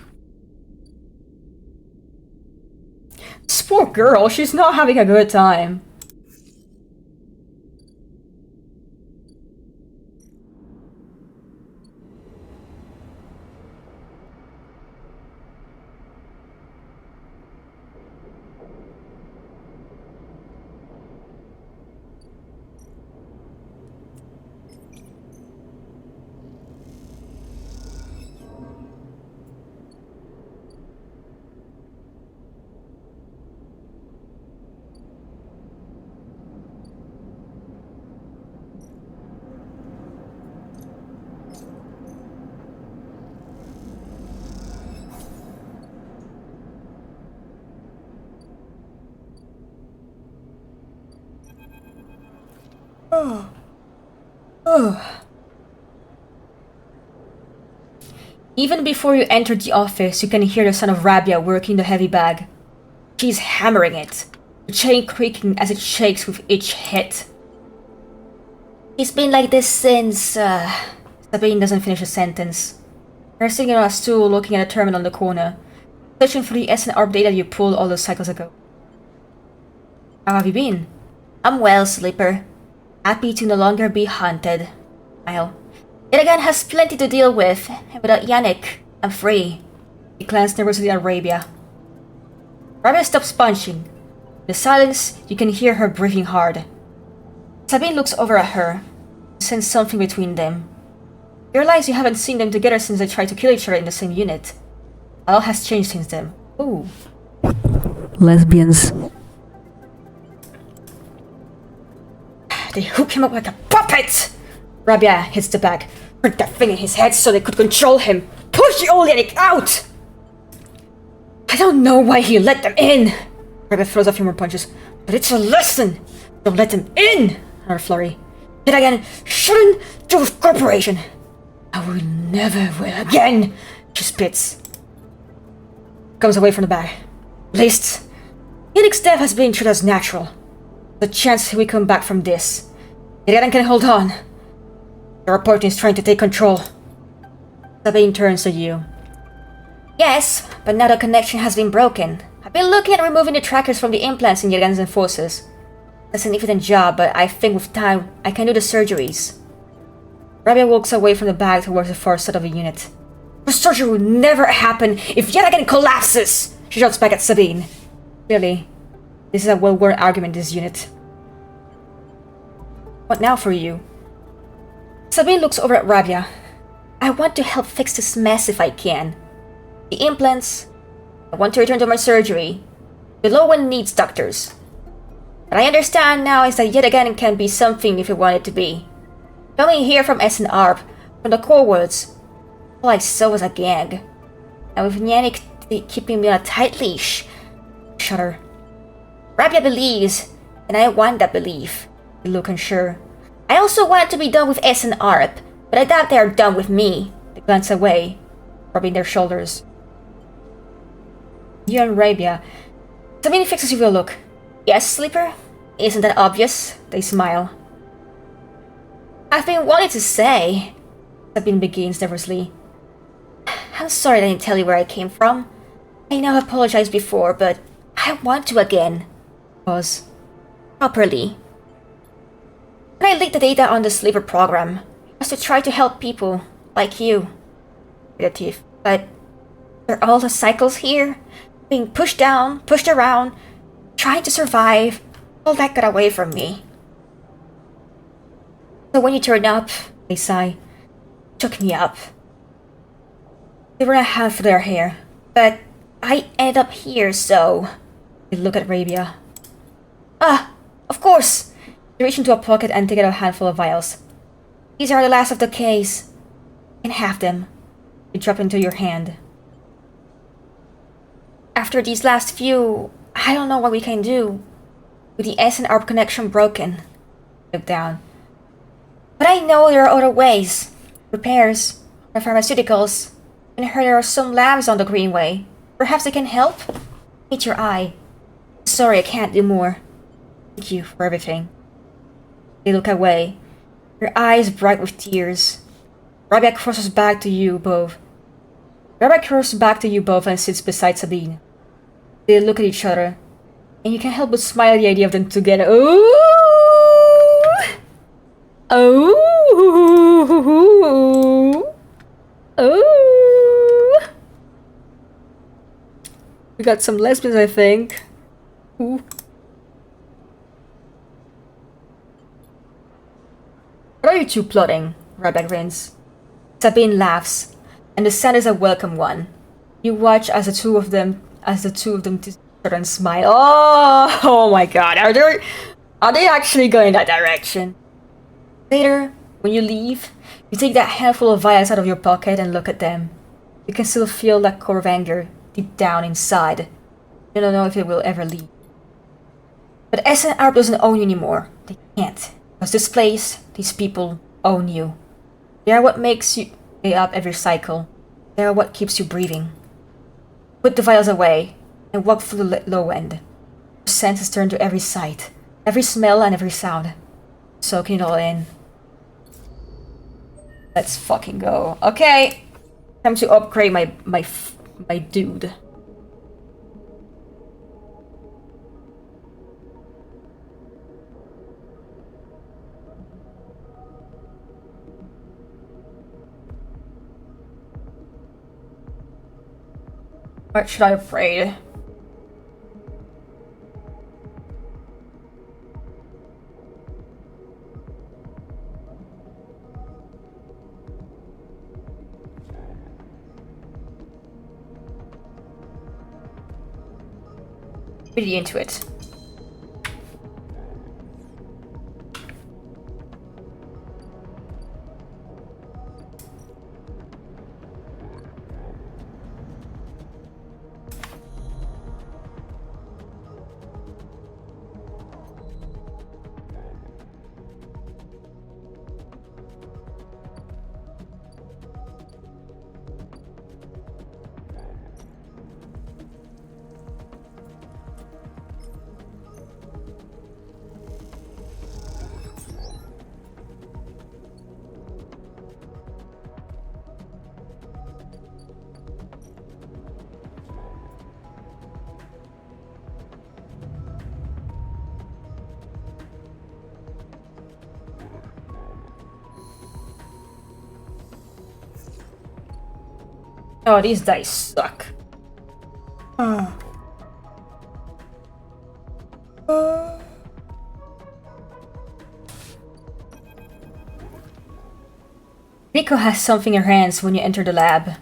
This poor girl, she's not having a good time. Even before you enter the office, you can hear the sound of Rabia working the heavy bag. She's hammering it, the chain creaking as it shakes with each hit. It's been like this since, Sabine doesn't finish a sentence. You're sitting on a stool looking at a terminal in the corner, searching for the SNR data you pulled all those cycles ago. How have you been? I'm well, Sleeper. Happy to no longer be haunted. Smile. Yet again has plenty to deal with, and without Yannick, I'm free. He glanced nervously at Arabia. Arabia stops punching. In the silence, you can hear her breathing hard. Sabine looks over at her, and senses something between them. You realize you haven't seen them together since they tried to kill each other in the same unit. A lot has changed since then. Ooh. Lesbians. They hook him up like a puppet! Rabia hits the bag. Prick that thing in his head so they could control him. Push the old Yannick out! I don't know why he let them in! Rabia throws a few more punches. But it's a lesson! Don't let them in! Another flurry. Yet again, shouldn't do with corporation. I will never will again! She spits. Comes away from the bag. At least, Yannick's death has been treated as natural. The chance we come back from this. Irian can hold on. The reporting is trying to take control. Sabine turns to you. Yes, but now the connection has been broken. I've been looking at removing the trackers from the implants in Irian's enforcers. A significant job, but I think with time, I can do the surgeries. Rabia walks away from the bag towards the far side of the unit. The surgery will never happen if yet again collapses! She shouts back at Sabine. Clearly, this is a well-worn argument in this unit. What now for you? Sabine looks over at Rabia. I want to help fix this mess if I can. The implants. I want to return to my surgery. Below one needs doctors. What I understand now is that yet again it can be something if you want it to be. Coming here from SNR, from the core words, all I saw was a gag. And with Yannick keeping me on a tight leash. Shudder. Rabia believes, and I want that belief. You look unsure. I also want to be done with SNR, but I doubt they are done with me. They glance away, rubbing their shoulders. You and Rabia. Sabine fixes you with a look. Yes, Sleeper? Isn't that obvious? They smile. I've been wanting to say, Sabine begins nervously. I'm sorry I didn't tell you where I came from. I know I apologized before, but I want to again. Pause. Properly. When I leaked the data on the Sliver program, it was to try to help people like you. Negative. But are all the cycles here? Being pushed down, pushed around, trying to survive, all that got away from me. So when you turned up, they sigh, took me up. They were a handful there here, but I ended up here, so... They look at Rabia. Ah, of course! You reach into a pocket and take out a handful of vials. These are the last of the case. You can have them. You drop into your hand. After these last few, I don't know what we can do. With the S and ARP connection broken. Look down. But I know there are other ways. Repairs, or pharmaceuticals. I heard there are some labs on the Greenway. Perhaps they can help? Meet your eye. Sorry, I can't do more. Thank you for everything. They look away. Her eyes bright with tears. Rabia crosses back to you both. Rabia crosses back to you both and sits beside Sabine. They look at each other, and you can't help but smile at the idea of them together. Ooh! Oh! Oh! We got some lesbians, I think. Ooh. What are you two plotting? Rabia grins. Sabine laughs, and the sound is a welcome one. You watch as the two of them turn and smile. Oh my god, are they actually going that direction? Later, when you leave, you take that handful of vials out of your pocket and look at them. You can still feel that core of anger deep down inside. You don't know if it will ever leave. But SNR doesn't own you anymore. They can't. Because this place, these people, own you. They are what makes you stay up every cycle. They are what keeps you breathing. Put the vials away and walk through the low end. Your senses turn to every sight, every smell and every sound. Soaking it all in. Let's fucking go. Okay. Time to upgrade my dude. What should I upgrade? Really into it. Oh, these dice suck. Rico has something in her hands when you enter the lab.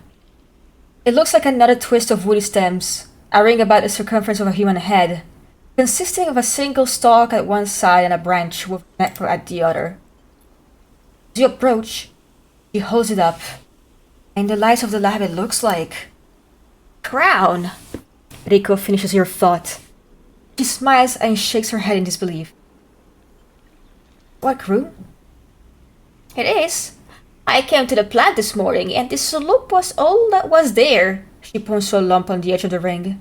It looks like another twist of woody stems, a ring about the circumference of a human head, consisting of a single stalk at one side and a branch with a network at the other. As you approach, he holds it up. In the light of the lab, it looks like... crown! Rico finishes your thought. She smiles and shakes her head in disbelief. What crew? It is. I came to the plant this morning, and this slope was all that was there. She points to a lump on the edge of the ring.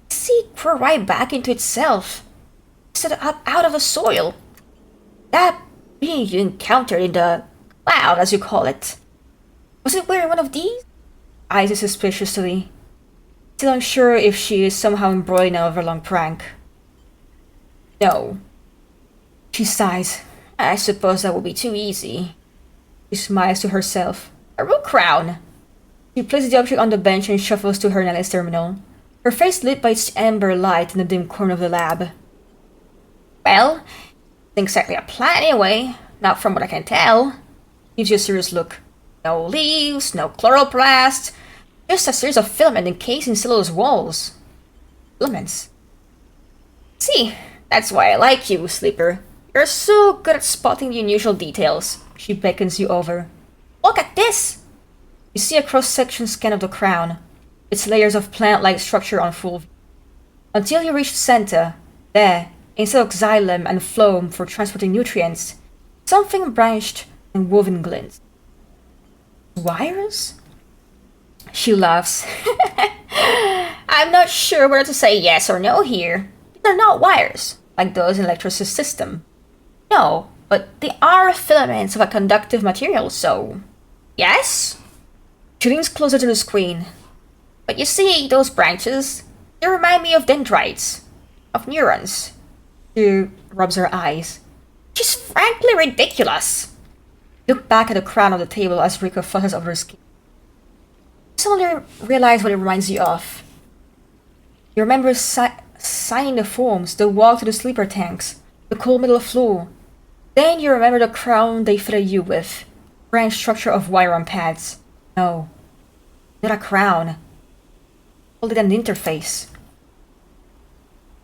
See it grow right back into itself. Set up out of the soil. That being you encountered in the cloud, as you call it. Was it wearing one of these? Eyes it suspiciously. Still unsure if she is somehow embroiled in a overlong prank. No. She sighs. I suppose that would be too easy. She smiles to herself. A real crown. She places the object on the bench and shuffles to her analyst terminal, her face lit by its amber light in the dim corner of the lab. Well, it's exactly a plan anyway, not from what I can tell. Gives you a serious look. No leaves, no chloroplast, just a series of filament encased in cellulose walls. Filaments. See, that's why I like you, Sleeper. You're so good at spotting the unusual details. She beckons you over. Look at this! You see a cross-section scan of the crown, its layers of plant-like structure on full view. Until you reach the center, there, instead of xylem and phloem for transporting nutrients, something branched and woven glints. Wires? She laughs. I'm not sure whether to say yes or no here. They're not wires, like those in electricity system. No, but they are filaments of a conductive material, so... Yes? She leans closer to the screen. But you see, those branches, they remind me of dendrites, of neurons. She rubs her eyes. She's frankly ridiculous. Look back at the crown of the table as Rico flutters over her skin. You suddenly realize what it reminds you of. You remember signing the forms, the walk to the sleeper tanks, the cold middle floor. Then you remember the crown they fitted you with. Branch structure of wire on pads. No, not a crown. Call it an interface.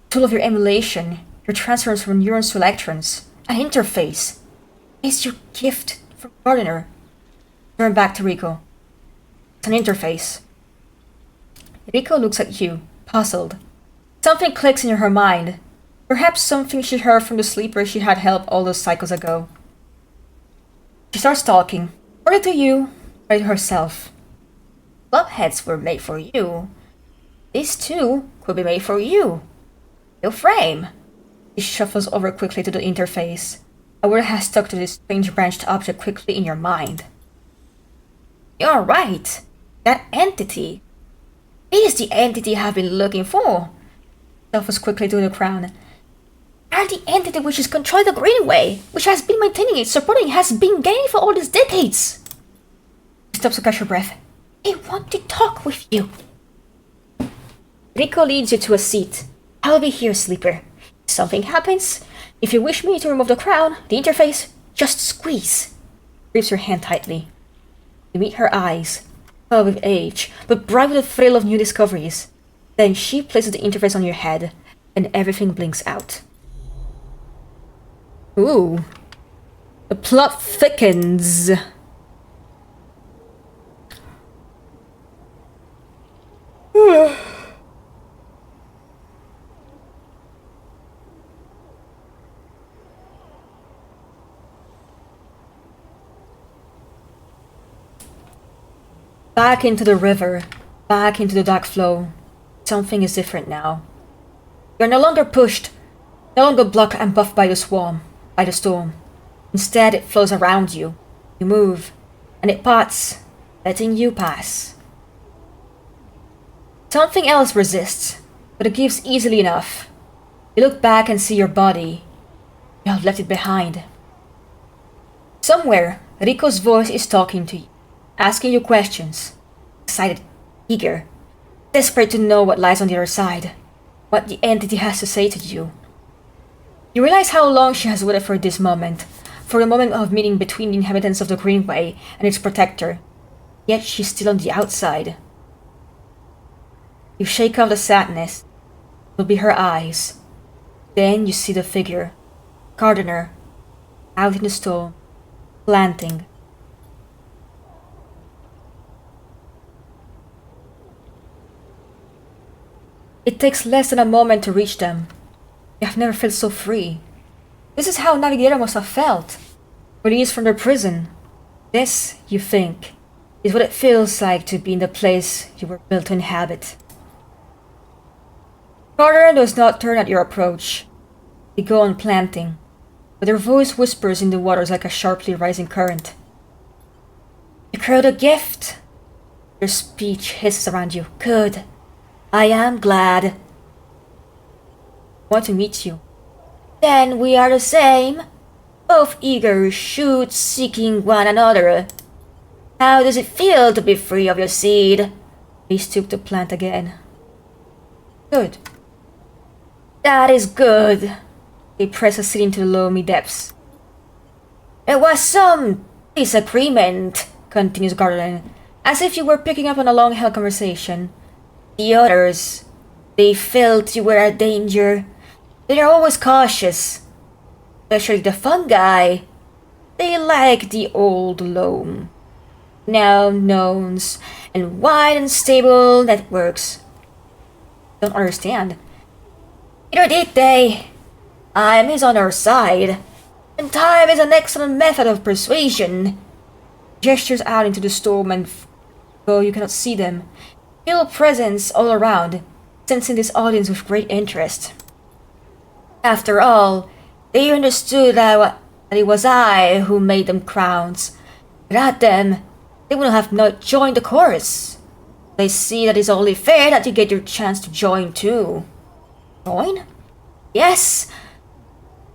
Tool of your emulation, your transference from neurons to electrons. An interface. It's your gift from Gardener. Turn back to Rico. It's an interface. Rico looks at you, puzzled. Something clicks in her mind. Perhaps something she heard from the sleeper she had helped all those cycles ago. She starts talking. According to you, right to herself. Club heads were made for you. These too could be made for you. Your frame. She shuffles over quickly to the interface. A word has stuck to this strange branched object quickly in your mind. You're right. That entity. It is the entity I've been looking for. Shuffles quickly to the crown. And the entity which is controlling the Greenway, which has been maintaining it, supporting it, has been gaining for all these decades. She stops to catch her breath. I want to talk with you. Rico leads you to a seat. I'll be here, Sleeper. If something happens, if you wish me to remove the crown, the interface, just squeeze. Grips your hand tightly. You meet her eyes, pale with age, but bright with the thrill of new discoveries. Then she places the interface on your head, and everything blinks out. Ooh. The plot thickens. Back into the river, back into the dark flow. Something is different now. You're no longer pushed, no longer blocked and buffed by the storm. Instead, it flows around you. You move, and it parts, letting you pass. Something else resists, but it gives easily enough. You look back and see your body. You have left it behind. Somewhere, Rico's voice is talking to you, asking you questions. Excited, eager, desperate to know what lies on the other side, what the entity has to say to you. You realize how long she has waited for this moment, for the moment of meeting between the inhabitants of the Greenway and its protector. Yet she's still on the outside. You shake off the sadness. It will be her eyes. Then you see the figure, Gardener, out in the storm, planting. It takes less than a moment to reach them. You have never felt so free. This is how Navigator must have felt. Released from their prison. This, you think, is what it feels like to be in the place you were built to inhabit. Carter does not turn at your approach. They go on planting, but their voice whispers in the waters like a sharply rising current. You crowd a gift. Your speech hisses around you. Good. I am glad. I want to meet you. Then we are the same. Both eager, shoot, seeking one another. How does it feel to be free of your seed? He stooped to plant again. Good. That is good. He pressed a seed into the loamy depths. There was some disagreement, continues Garland, as if you were picking up on a long-held conversation. The others, they felt you were a danger. They are always cautious. Especially the fungi. They like the old loam. Now knowns and wide and stable networks. Don't understand. Neither did they. Time is on our side. And time is an excellent method of persuasion. Gestures out into the storm and though you cannot see them, feel presence all around, sensing this audience with great interest. After all, they understood that it was I who made them crowns. Without them, they would have not joined the chorus. They see that it's only fair that you get your chance to join too. Join? Yes!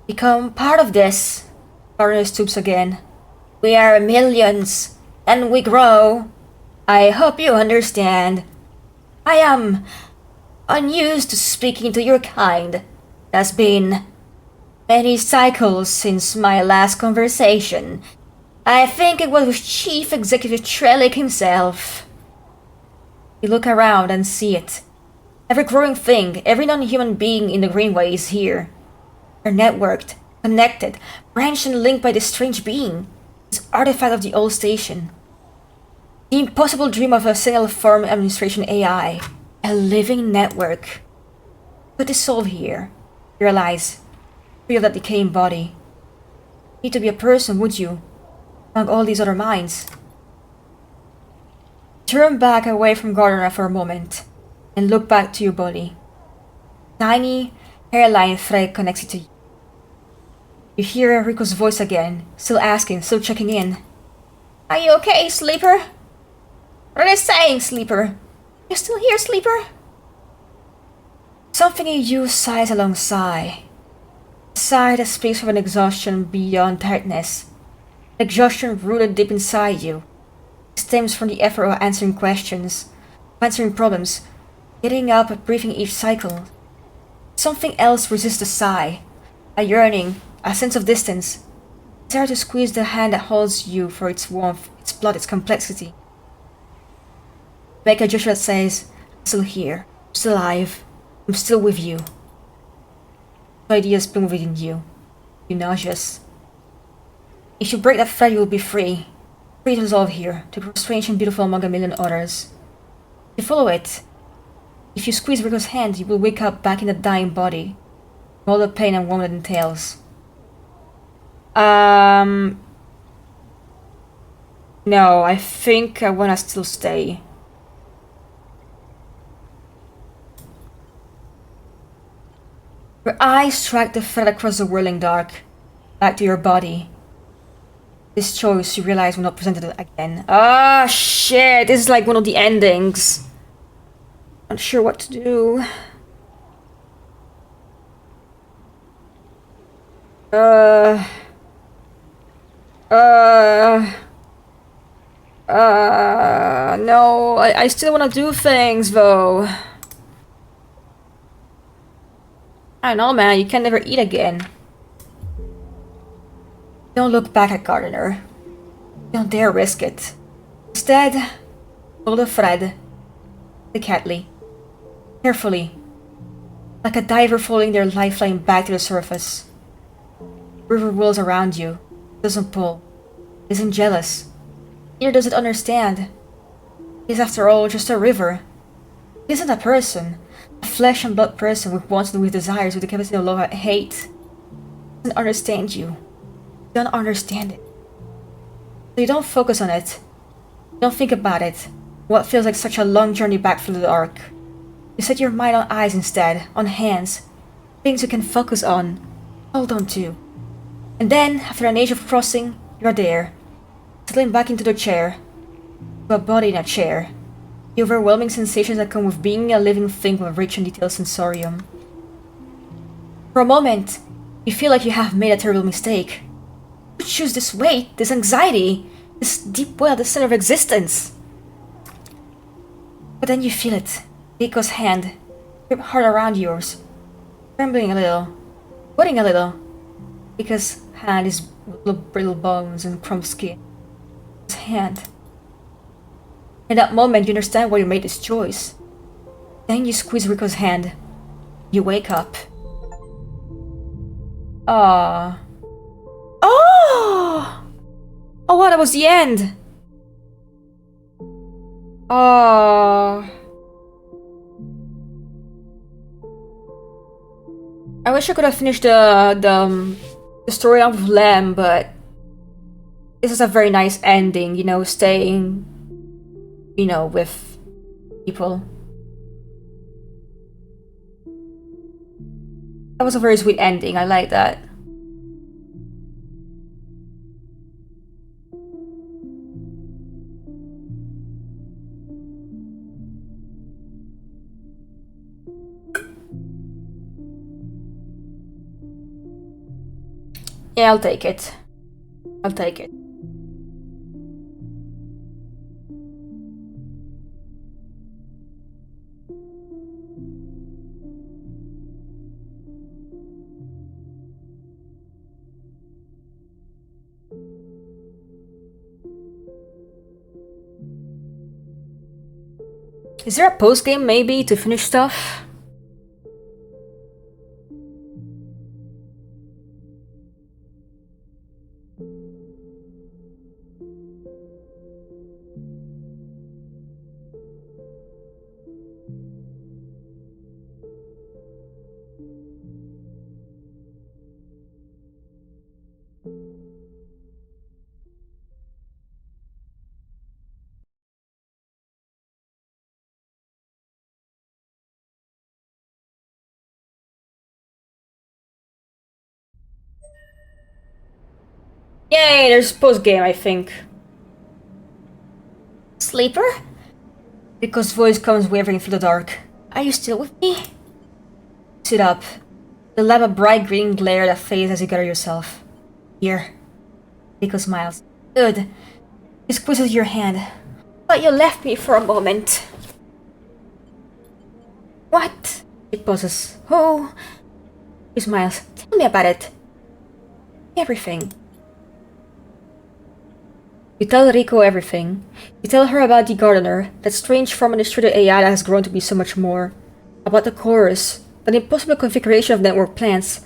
Become part of this. Garner stoops again. We are millions, and we grow. I hope you understand. I am unused to speaking to your kind. It has been many cycles since my last conversation. I think it was with Chief Executive Trellick himself. You look around and see it. Every growing thing, every non-human being in the Greenway is here. They're networked, connected, branched and linked by this strange being, this artifact of the old station. The impossible dream of a single form administration AI, a living network. Put this soul here, realize, free of that decaying body. You need to be a person, would you? Among all these other minds. Turn back away from Gardner for a moment, and look back to your body. Tiny hairline thread connects it to you. You hear Rico's voice again, still asking, still checking in. Are you okay, Sleeper? What are they saying, Sleeper? You still here, Sleeper? Something in you sighs a long sigh. A sigh that speaks of an exhaustion beyond tiredness. An exhaustion rooted deep inside you. It stems from the effort of answering questions, answering problems, getting up, breathing each cycle. Something else resists the sigh. A yearning, a sense of distance. A desire to squeeze the hand that holds you for its warmth, its blood, its complexity. Make a gesture that says, I'm still here, I'm still alive, I'm still with you. Ideas bloom within you. You're nauseous. If you break that thread, you will be free. Free to dissolve here, to grow strange and beautiful among a million others. If you follow it, if you squeeze Rico's hand, you will wake up back in a dying body. All the pain and warmth that entails. No, I think I wanna still stay. Your eyes track the thread across the whirling dark, back to your body. This choice you realize will not present it again. Ah, shit! This is like one of the endings. Not sure what to do. No, I still want to do things though. I don't know, man, you can never eat again. Don't look back at Gardner. Don't dare risk it. Instead, pull the thread, delicately, carefully, like a diver following their lifeline back to the surface. The river whirls around you. It doesn't pull. It isn't jealous. Neither does it understand. It is, after all, just a river. It isn't a person. A flesh and blood person with wants and with desires, with the capacity of love and hate. It doesn't understand you. You don't understand it. So you don't focus on it. You don't think about it. What feels like such a long journey back through the dark. You set your mind on eyes instead, on hands. Things you can focus on. Hold on to. And then, after an age of crossing, you're there. Settling back into the chair. to a body in a chair. The overwhelming sensations that come with being a living thing with a rich and detailed sensorium. For a moment, you feel like you have made a terrible mistake. You choose this weight, this anxiety, this deep well at the center of existence. But then you feel it. Rico's hand grip hard around yours, trembling a little, sweating a little, because hand is full of brittle bones and crumbed skin. His hand. In that moment, you understand why you made this choice. Then you squeeze Rico's hand. You wake up. Ah. Oh! Oh, wow, that was the end! Oh. I wish I could have finished the story off with Lem, but this is a very nice ending, you know, staying, you know, with people. That was a very sweet ending, I like that. Yeah, I'll take it. I'll take it. Is there a post-game maybe to finish stuff? Yay, there's post-game, I think. Sleeper? Rico's voice comes wavering through the dark. Are you still with me? Sit up. You'll have a bright green glare that fades as you gather yourself. Here. Rico smiles. Good. He squeezes your hand. But you left me for a moment. What? He pauses. Oh. He smiles. Tell me about it. Everything. You tell Rico everything. You tell her about the gardener, that strange form in the street AI that has grown to be so much more. About the chorus, the impossible configuration of network plants,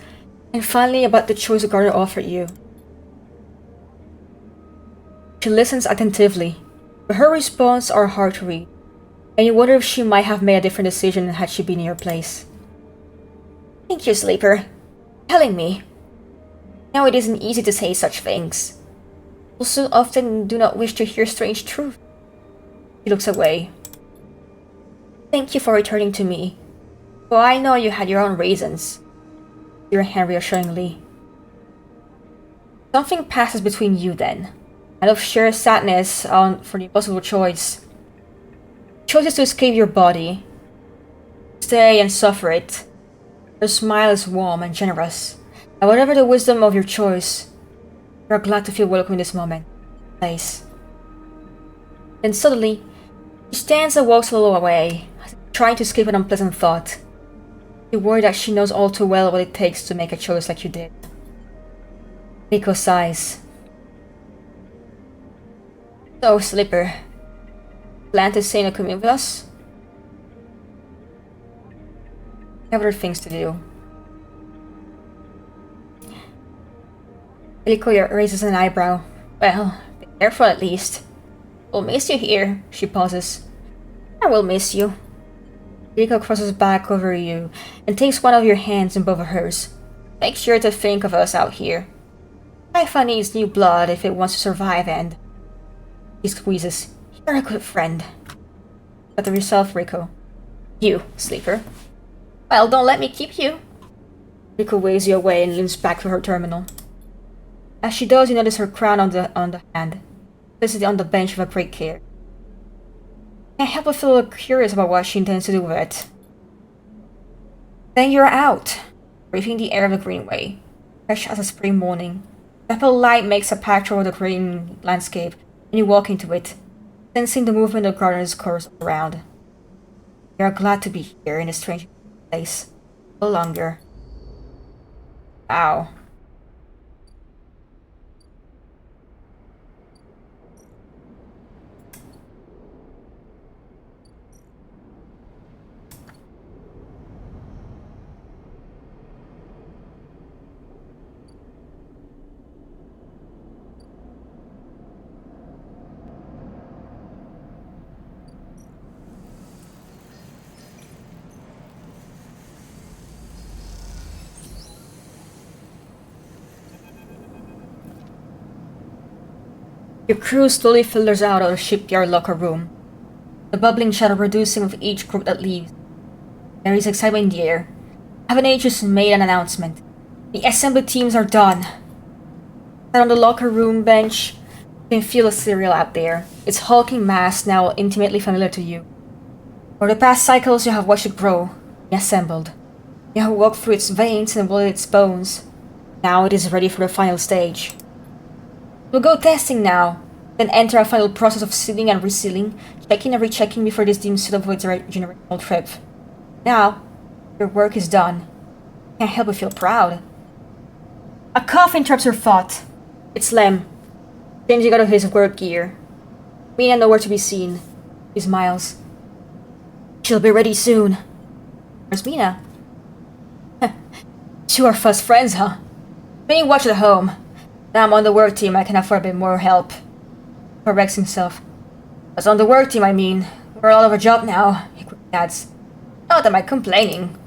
and finally about the choice the gardener offered you. She listens attentively, but her responses are hard to read, and you wonder if she might have made a different decision had she been in your place. Thank you, Sleeper. Telling me. Now it isn't easy to say such things. People so often do not wish to hear strange truth. He looks away. Thank you for returning to me. Well, I know you had your own reasons. Your hand reassuringly. Something passes between you then. Out of sheer sadness for the impossible choice. Choices to escape your body. Stay and suffer it. Her smile is warm and generous. And whatever the wisdom of your choice, you are glad to feel welcome in this moment. Place. Then suddenly, she stands and walks a little away, trying to escape an unpleasant thought. You worry that she knows all too well what it takes to make a choice like you did. Rico sighs. So, Slipper, plan to stay in a commune with us? I have other things to do. Rico raises an eyebrow. Well, be careful at least. We'll miss you here, she pauses. I will miss you. Rico crosses back over you and takes one of your hands in both of hers. Make sure to think of us out here. Haifa needs new blood if it wants to survive and... He squeezes. You're a good friend. But of yourself, Rico. You, Sleeper. Well, don't let me keep you. Rico waves you away and leans back to her terminal. As she does, you notice her crown on the hand. Places it on the bench with great care. Can't help but feel curious about what she intends to do with it. Then you're out, breathing the air of the greenway, fresh as a spring morning. The pale light makes a patch over the green landscape, and you walk into it, sensing the movement of gardeners course around. You are glad to be here in a strange place. No longer. Wow. Your crew slowly filters out of the shipyard locker room, the bubbling shadow reducing with each group that leaves. There is excitement in the air. Haven't just made an announcement. The assembly teams are done. Sat on the locker room bench, you can feel the cereal out there, its hulking mass now intimately familiar to you. For the past cycles you have watched it grow, assembled. You have walked through its veins and blooded its bones. Now it is ready for the final stage. We'll go testing now, then enter a final process of sealing and resealing, checking and rechecking before it is deemed suitable for its generational trip. Now, your work is done. Can't help but feel proud. A cough interrupts your thought. It's Lem, changing out of his work gear. Mina nowhere to be seen. He smiles. She'll be ready soon. Where's Mina? You are fast friends, huh? Being watched at home. Now I'm on the work team, I can afford a bit more help. Corrects himself. As on the work team, I mean. We're all over a job now, he quickly adds. Not am I complaining.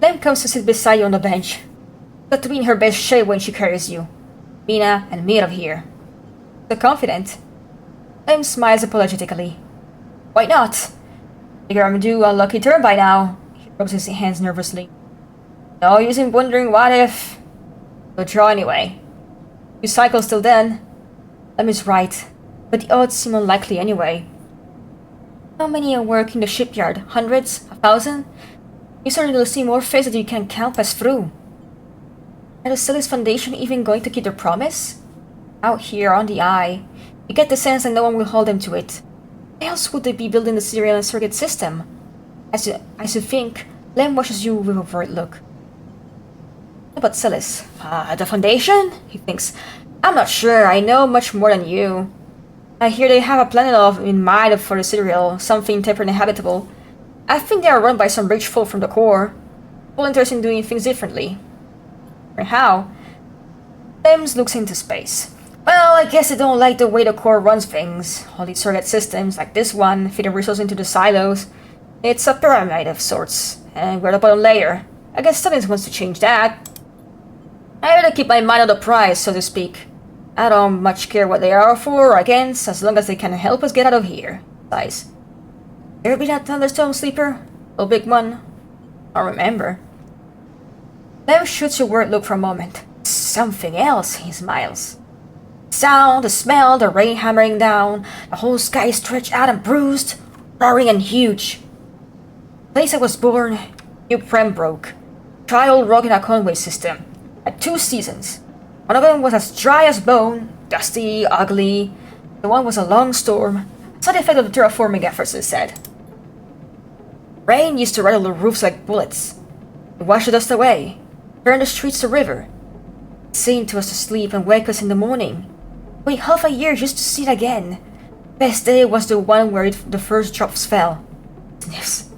Lem comes to sit beside you on the bench. Got to be in her best shape when she carries you. Mina and me out of here. So confident. Lem smiles apologetically. Why not? Figure I'm due a lucky turn by now. He rubs his hands nervously. No use in wondering what if... We'll draw anyway. You cycle till then. Lem is right, but the odds seem unlikely anyway. How many are working the shipyard? Hundreds? 1,000? You certainly see more faces that you can count pass through. Are the Celis Foundation even going to keep their promise? Out here on the Eye, you get the sense that no one will hold them to it. Why else would they be building the serial and circuit system? As you think, Lem watches you with a worried look. But Celis, the Foundation? He thinks. I'm not sure, I know much more than you. I hear they have a planet in mind for the serial, something temperate and habitable. I think they are run by some rich folk from the core. All interested in doing things differently. Or how? Lems looks into space. Well, I guess they don't like the way the core runs things. All these circuit systems, like this one, feeding resources into the silos. It's a pyramid of sorts, and we're the bottom layer. I guess Celis wants to change that. I better keep my mind on the prize, so to speak. I don't much care what they are for or against, as long as they can help us get out of here. Sighs. Ever been that thunderstorm sleeper? A big one? I remember. Lem shoots a word look for a moment. Something else, he smiles. The sound, the smell, the rain hammering down, the whole sky stretched out and bruised, roaring and huge. The place I was born, New Pembroke, trial rock in a conway system, had 2 seasons. One of them was as dry as bone, dusty, ugly. The one was a long storm. Side effect of the terraforming efforts, it said. Rain used to rattle the roofs like bullets. It washed the dust away, turned the streets to river. It seemed to us to sleep and wake us in the morning. Wait half a year just to see it again. Best day was the one where the first drops fell. Sniffs.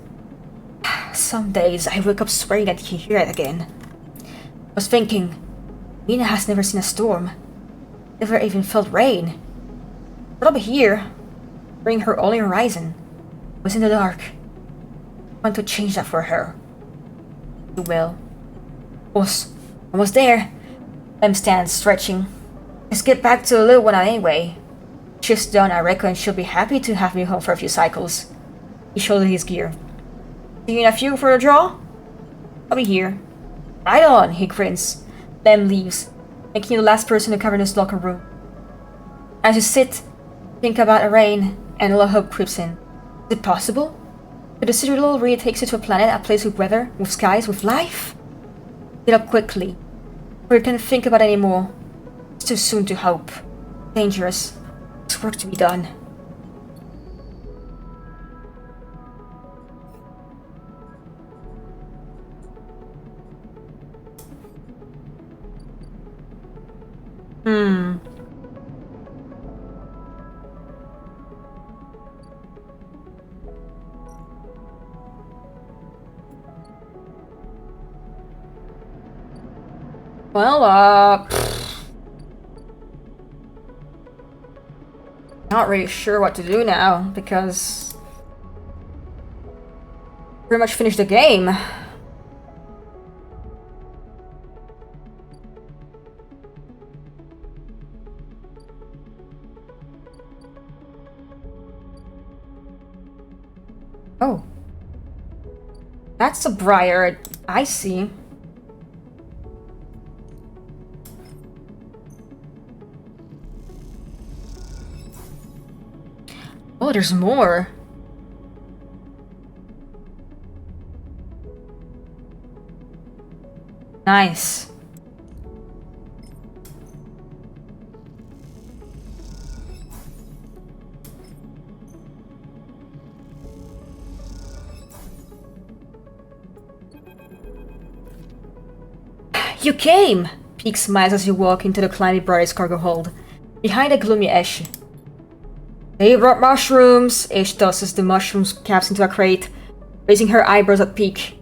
Some days I wake up swearing that he hear it again. I was thinking, Mina has never seen a storm. Never even felt rain. But up here, bring her only horizon, was in the dark. I want to change that for her. You will. Almost there. Lem stands, stretching. Let's get back to the little one anyway. Shift's done, I reckon she'll be happy to have me home for a few cycles. He shouldered his gear. See you in a few for a draw? I'll be here. Right on, he grins. Lem leaves, making you the last person to cover this locker room. As you sit, think about the rain, and a little hope creeps in. Is it possible? That the citadel really takes you to a planet, a place with weather, with skies, with life? Get up quickly. Or you can't think about it anymore. It's too soon to hope. Dangerous. There's work to be done. Well, not really sure what to do now, because pretty much finished the game. Oh. That's a briar, I see. Oh, there's more. Nice. You came! Peek smiles as you walk into the clammy briar's cargo hold, behind a gloomy Ash. They brought mushrooms, Ash tosses the mushrooms caps into a crate, raising her eyebrows at Peek.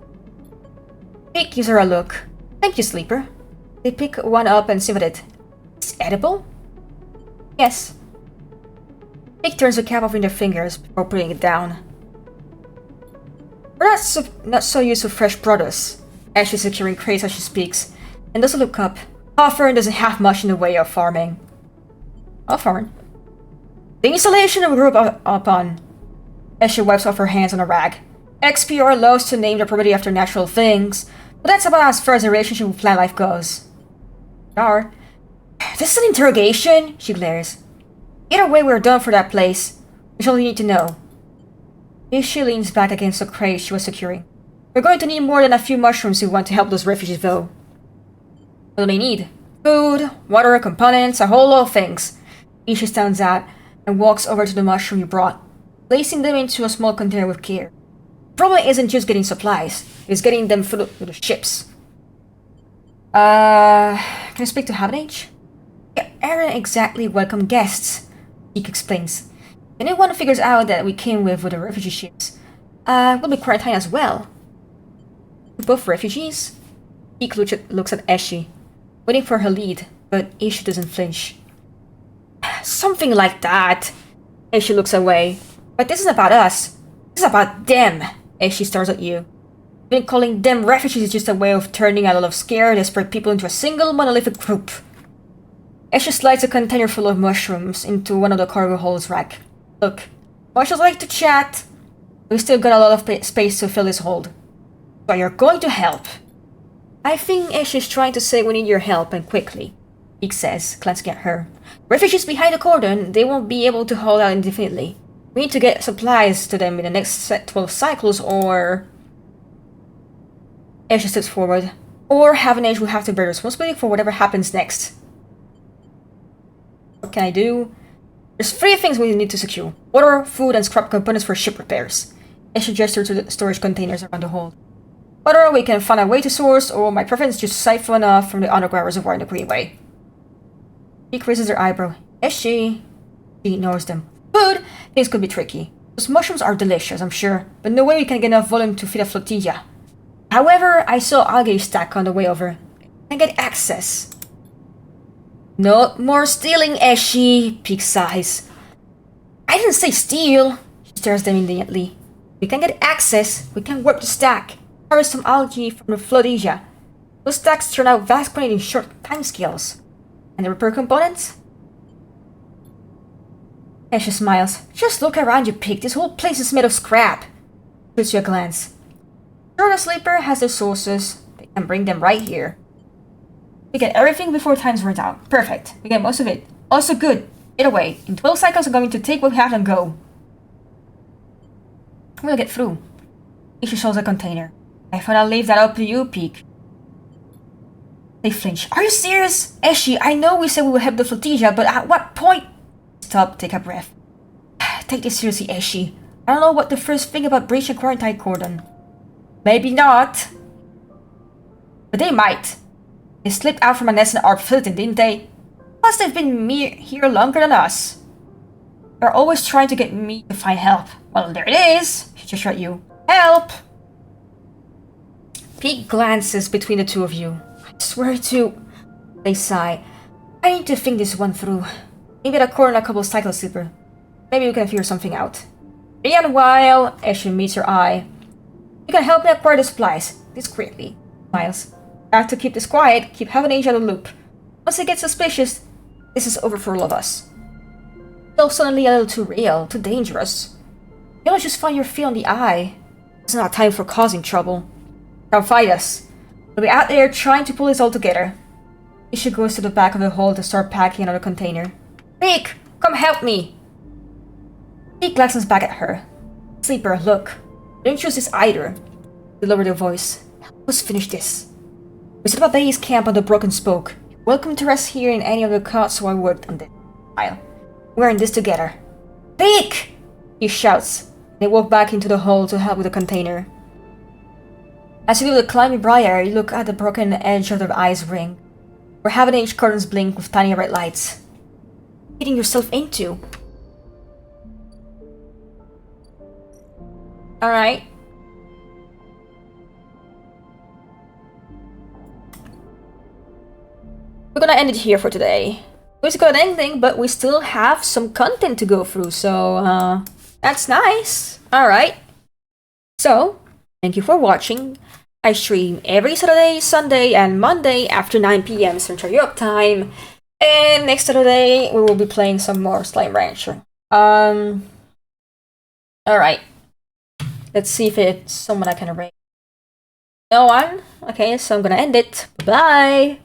Peek gives her a look. Thank you, Sleeper. They pick one up and sniff at it. It's edible? Yes. Peek turns the cap off in their fingers before putting it down. We're not so used to fresh produce. Ash is securing crates as she speaks, and doesn't look up. Hawthorne doesn't have much in the way of farming. Hawthorne? The installation we grew up upon. Ashley wipes off her hands on a rag. XPR loves to name their property after natural things, but that's about as far as the relationship with plant life goes. Dar. This is an interrogation? She glares. Either way, we're done for that place. That's all you need to know. She leans back against the crate she was securing. We're going to need more than a few mushrooms if we want to help those refugees, though. What do they need? Food, water, components, a whole lot of things. Isha stands out and walks over to the mushroom you brought, placing them into a small container with care. The problem isn't just getting supplies, it's getting them through the ships. Can I speak to Havanage? Yeah, aren't exactly welcome guests, Peek explains. If anyone figures out that we came with the refugee ships, we'll be quarantined as well. Both refugees? Peek looks at Eshi, waiting for her lead, but Ishi doesn't flinch. Something like that. Eshi looks away. But this isn't about us. This is about them. Eshi stares at you. Been calling them refugees is just a way of turning a lot of scared, desperate people into a single monolithic group. Eshi slides a container full of mushrooms into one of the cargo holds rack. Look, Marshals like to chat. We've still got a lot of space to fill this hold. So you're going to help. I think Eshi's trying to say we need your help, and quickly. Peek says, glancing at her. Refugees behind the cordon, they won't be able to hold out indefinitely. We need to get supplies to them in the next 12 cycles, or... Eshi steps forward. Or Havanage will have to bear responsibility for whatever happens next. What can I do? There's 3 things we need to secure. Water, food, and scrap components for ship repairs. Eshi gestures to the storage containers around the hold. Water we can find a way to source, or my preference is just siphon off from the underground reservoir in the Greenway. Peek raises her eyebrow. Eshi. She ignores them. Food! Things could be tricky. Those mushrooms are delicious, I'm sure, but no way we can get enough volume to feed a flotilla. However, I saw algae stack on the way over. I get access. No more stealing, Eshi, Peek sighs. I didn't say steal. She stares them indignantly. We can get access. We can work the stack. Harvest some algae from the flotilla. Those stacks turn out vast quantity in short timescales. And the repair components? Eshi smiles. Just look around you, Peek. This whole place is made of scrap. Shoots you a glance. Sure, the Sleeper has their sources. They can bring them right here. We get everything before time's runs out. Perfect. We get most of it. Also good. Either way, in 12 cycles I'm going to take what we have and go. We'll get through. She shows a container. I thought I'd leave that up to you, Peak. They flinch. Are you serious? Eshi, I know we said we would help the Flotilla, but at what point? Stop, take a breath. Take this seriously, Eshi. I don't know what the first thing about breaching quarantine cordon. Maybe not. But they might. They slipped out from a nest in our facility, didn't they? Plus they've been here longer than us. They're always trying to get me to find help. Well, there it is. She just shot you. Help! Pete glances between the two of you. I swear to... They sigh. I need to think this one through. Maybe a corner a couple cycles super. Maybe we can figure something out. Meanwhile, as she meets your eye, you can help me acquire the supplies, discreetly. Miles. I have to keep this quiet, keep having Asia on the loop. Once it gets suspicious, this is over for all of us. So suddenly a little too real, too dangerous. You'll just find your feel in the eye. It's not time for causing trouble. Come fight us. We'll be out there trying to pull this all together. Isha goes to the back of the hall to start packing another container. Rick, come help me! He glances back at her. Sleeper, look. Don't choose this either. They lower their voice. Help us finish this. We set up a base camp on the Broken Spoke. You're welcome to rest here in any of the cots while I worked on this. We're in this together. Rick! He shouts. They walk back into the hall to help with the container. As you do the climbing briar, you look at the broken edge of the ice ring, where half-inch curtains blink with tiny red lights. What are you getting yourself into? Alright. We're gonna end it here for today. We just got an ending, but we still have some content to go through, so that's nice. Alright. So, thank you for watching. I stream every Saturday, Sunday, and Monday after 9 PM Central Europe time. And next Saturday, we will be playing some more Slime Rancher. Alright. Let's see if it's someone I can arrange. No one? Okay, so I'm gonna end it. Bye!